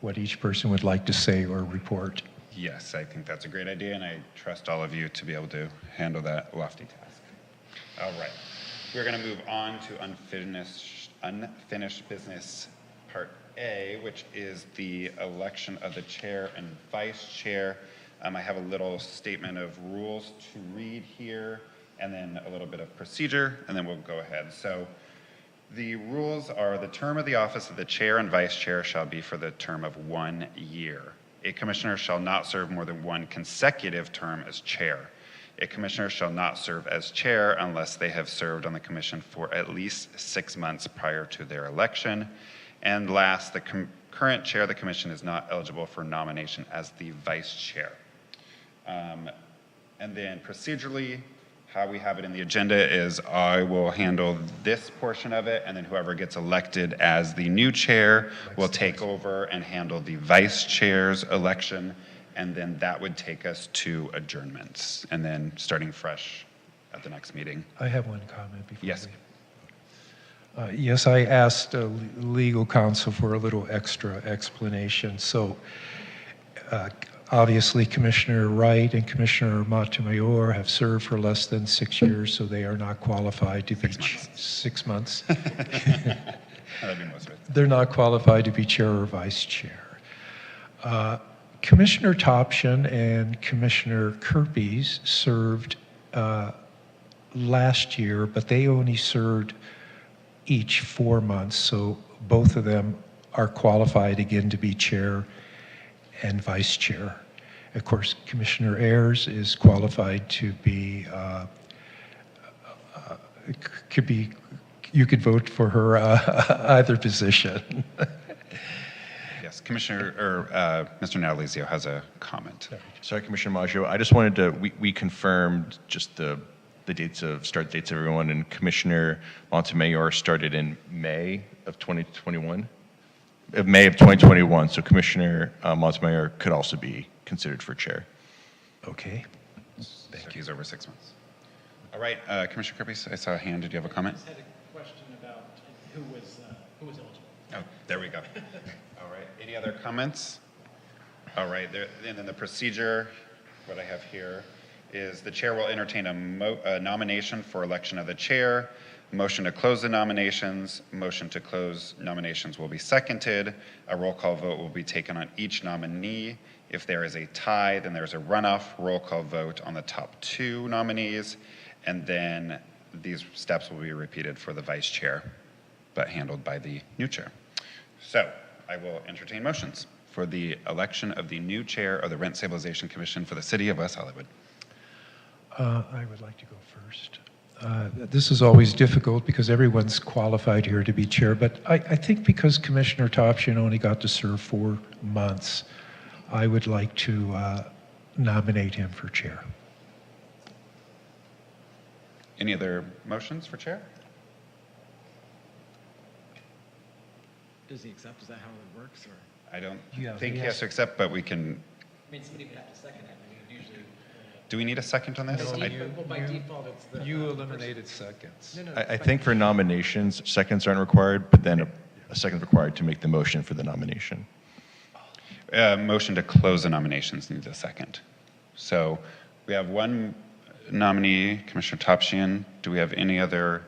what each person would like to say or report? Yes, I think that's a great idea, and I trust all of you to be able to handle that lofty task. All right. We're going to move on to unfinished business part A, which is the election of the chair and vice chair. I have a little statement of rules to read here, and then a little bit of procedure, and then we'll go ahead. So the rules are: the term of the office of the chair and vice chair shall be for the term of 1 year. A commissioner shall not serve more than 1 consecutive term as chair. A commissioner shall not serve as chair unless they have served on the commission for at least 6 months prior to their election. And last, the current chair of the commission is not eligible for nomination as the vice chair. And then procedurally, how we have it in the agenda is I will handle this portion of it, and then whoever gets elected as the new chair will take over and handle the vice chair's election, and then that would take us to adjournments, and then starting fresh at the next meeting. I have one comment before. Yes. Yes, I asked legal counsel for a little extra explanation. So obviously Commissioner Wright and Commissioner Montemayor have served for less than 6 years, so they are not qualified to be 6 months. That'd be most of it. They're not qualified to be chair or vice chair. Commissioner Topshin and Commissioner Kirby's served last year, but they only served each 4 months, so both of them are qualified again to be chair and vice chair. Of course, Commissioner Ayers is qualified to be, you could vote for her either position. Yes, Commissioner, or Mr. Natalizio has a comment. Sorry, Commissioner Maggio. I just wanted to, we confirmed just the dates of start dates of everyone, and Commissioner Montemayor started in May of 2021. May of 2021, so Commissioner Montemayor could also be considered for chair. Okay. Thank you. He's over 6 months. All right, Commissioner Kirby, I saw a hand. Did you have a comment? I just had a question about who was eligible. Oh, there we go. All right, any other comments? All right, and then the procedure, what I have here is the chair will entertain a nomination for election of the chair, motion to close the nominations, motion to close nominations will be seconded, a roll call vote will be taken on each nominee. If there is a tie, then there's a runoff roll call vote on the top 2 nominees, and then these steps will be repeated for the vice chair, but handled by the new chair. So I will entertain motions for the election of the new chair of the Rent Stabilization Commission for the City of West Hollywood. I would like to go first. This is always difficult because everyone's qualified here to be chair, but I think because Commissioner Topshin only got to serve 4 months, I would like to nominate him for chair. Any other motions for chair? Does he accept? Is that how it works? Or? I don't Yeah, think he yes. has to accept, but we can, I mean, somebody would have to second it. I mean, usually. do we need a second on this? Well, by default, it's the. You eliminated seconds. No, no, I think for nominations, seconds aren't required, but then a second is required to make the motion for the nomination. Motion to close the nominations needs a second. So we have one nominee, Commissioner Topshin. Do we have any other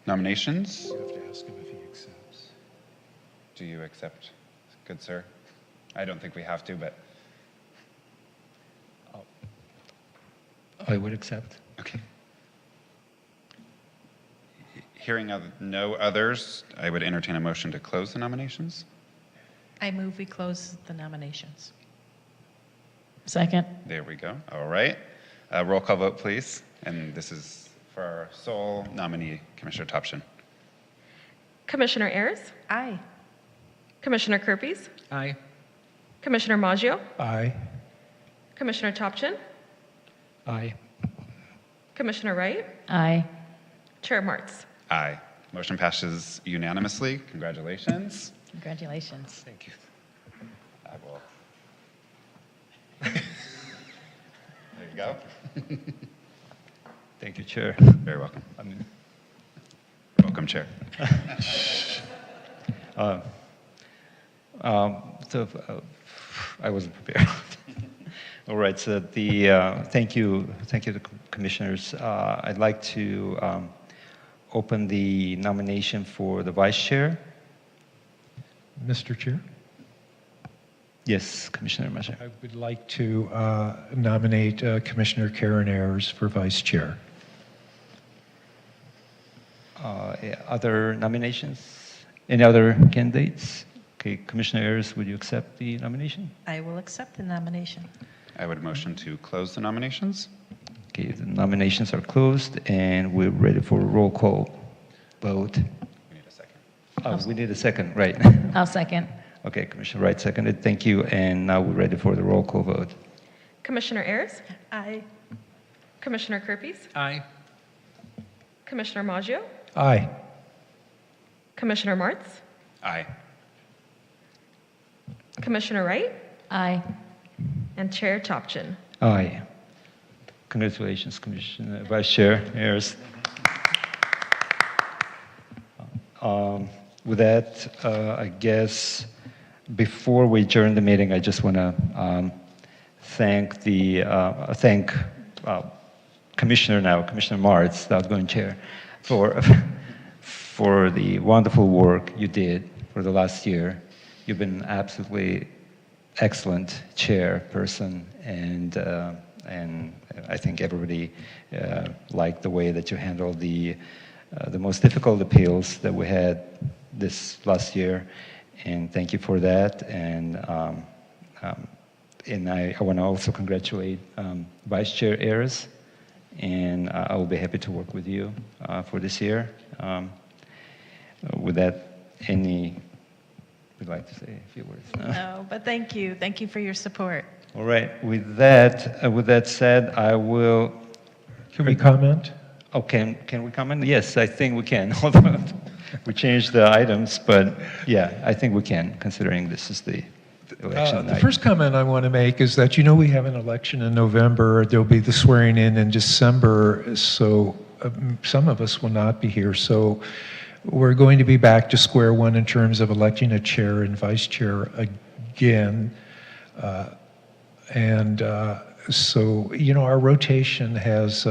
nominations? You have to ask him if he accepts. Do you accept, good sir? I don't think we have to, but I would accept. okay. Hearing of no others, I would entertain a motion to close the nominations. I move we close the nominations. Second. There we go. All right. Roll call vote, please. And this is for our sole nominee, Commissioner Topshin. Commissioner Ayers, Aye. Commissioner Kirby's, Aye. Commissioner Maggio, Aye. Commissioner Topshin, Aye. Commissioner Wright, Aye. Chair Martz. Aye. Motion passes unanimously. Congratulations. Congratulations. Thank you. I will. There you go. Thank you, Chair. Very welcome. Welcome, Chair. I wasn't prepared. All right, so thank you to commissioners. I'd like to open the nomination for the vice chair. Mr. Chair, Yes, Commissioner Masha. I would like to nominate Commissioner Karen Ayers for vice chair. Other nominations? Any other candidates? Okay, Commissioner Ayers, would you accept the nomination? I will accept the nomination. I would motion to close the nominations. Okay, the nominations are closed, and we're ready for a roll call vote. We need a second. Oh, we need a second, right? I'll second. Okay, Commissioner Wright seconded. Thank you, and now we're ready for the roll call vote. Commissioner Ayers, Aye. Commissioner Kerpes, Aye. Commissioner Maggio, Aye. Commissioner Martz, Aye. Commissioner Wright, Aye. and Chair Chopchin. Aye. Congratulations, Commissioner Vice Chair Ayers. With that, I guess before we adjourn the meeting, I just want to thank Commissioner Martz, the outgoing chair, for the wonderful work you did for the last year. You've been absolutely excellent chairperson, and I think everybody liked the way that you handled the most difficult appeals that we had this last year, and thank you for that. And I want to also congratulate Vice Chair Ayers, and I will be happy to work with you for this year. With that, would like to say a few words? No, but thank you. Thank you for your support. All right. With that said, I will. Can we comment? Oh, can we comment? Yes, I think we can. Although we changed the items, but yeah, I think we can, considering this is the election The night. first comment I want to make is that we have an election in November. There'll be the swearing in December, so some of us will not be here. So we're going to be back to square one in terms of electing a chair and vice chair again. So, our rotation has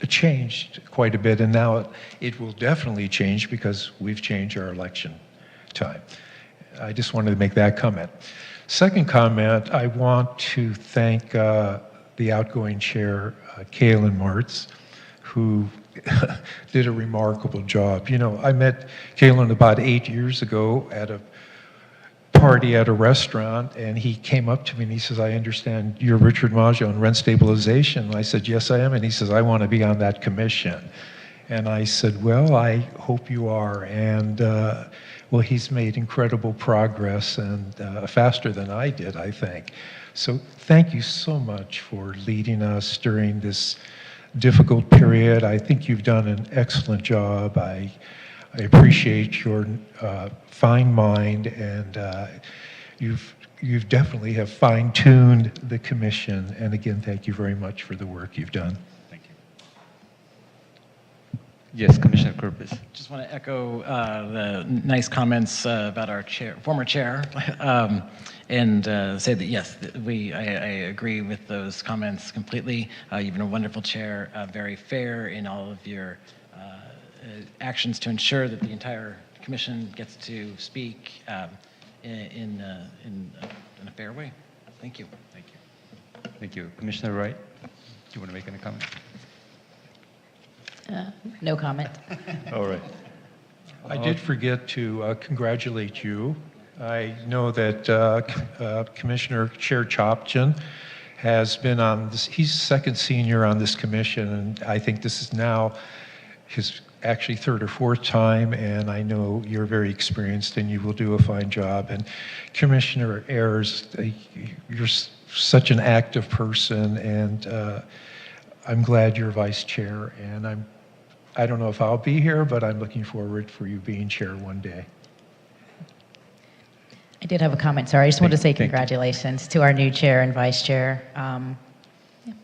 changed quite a bit, and now it will definitely change because we've changed our election time. I just wanted to make that comment. Second comment, I want to thank the outgoing chair, Kaylin Martz, who did a remarkable job. I met Kaylin about 8 years ago at a party at a restaurant, and he came up to me and he says, "I understand you're Richard Maggio on rent stabilization." And I said, "Yes, I am." And he says, "I want to be on that commission." And I said, "Well, I hope you are." And well, he's made incredible progress, and faster than I did, I think. So thank you so much for leading us during this difficult period. I think you've done an excellent job. I appreciate your fine mind, and you've definitely have fine-tuned the commission. And again, thank you very much for the work you've done. Thank you. Yes, Commissioner Kerpes. Just want to echo the nice comments about our former chair, and say that yes, I agree with those comments completely. You've been a wonderful chair, very fair in all of your actions to ensure that the entire commission gets to speak in a fair way. Thank you. Thank you. Thank you. Commissioner Wright, do you want to make any comment? No comment. All right. I did forget to congratulate you. I know that Commissioner Chair Chopchin has been on this, he's second senior on this commission, and I think this is now his actually third or fourth time, and I know you're very experienced and you will do a fine job. And Commissioner Ayers, you're such an active person, and I'm glad you're vice chair, and I don't know if I'll be here, but I'm looking forward for you being chair one day. I did have a comment, sorry. I just wanted to say Thank you. congratulations to our new chair and vice chair. Yeah,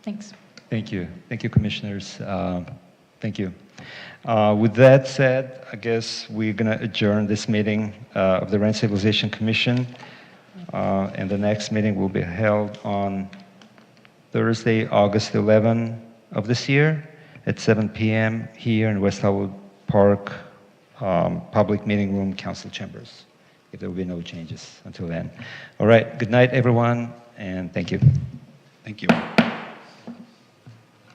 thanks. Thank you. Thank you, commissioners. Thank you. With that said, I guess we're going to adjourn this meeting of the Rent Stabilization Commission, and the next meeting will be held on Thursday, August 11 of this year at 7 p.m. here in West Hollywood Park Public Meeting Room, Council Chambers, if there will be no changes until then. All right, good night, everyone, and thank you. Thank you.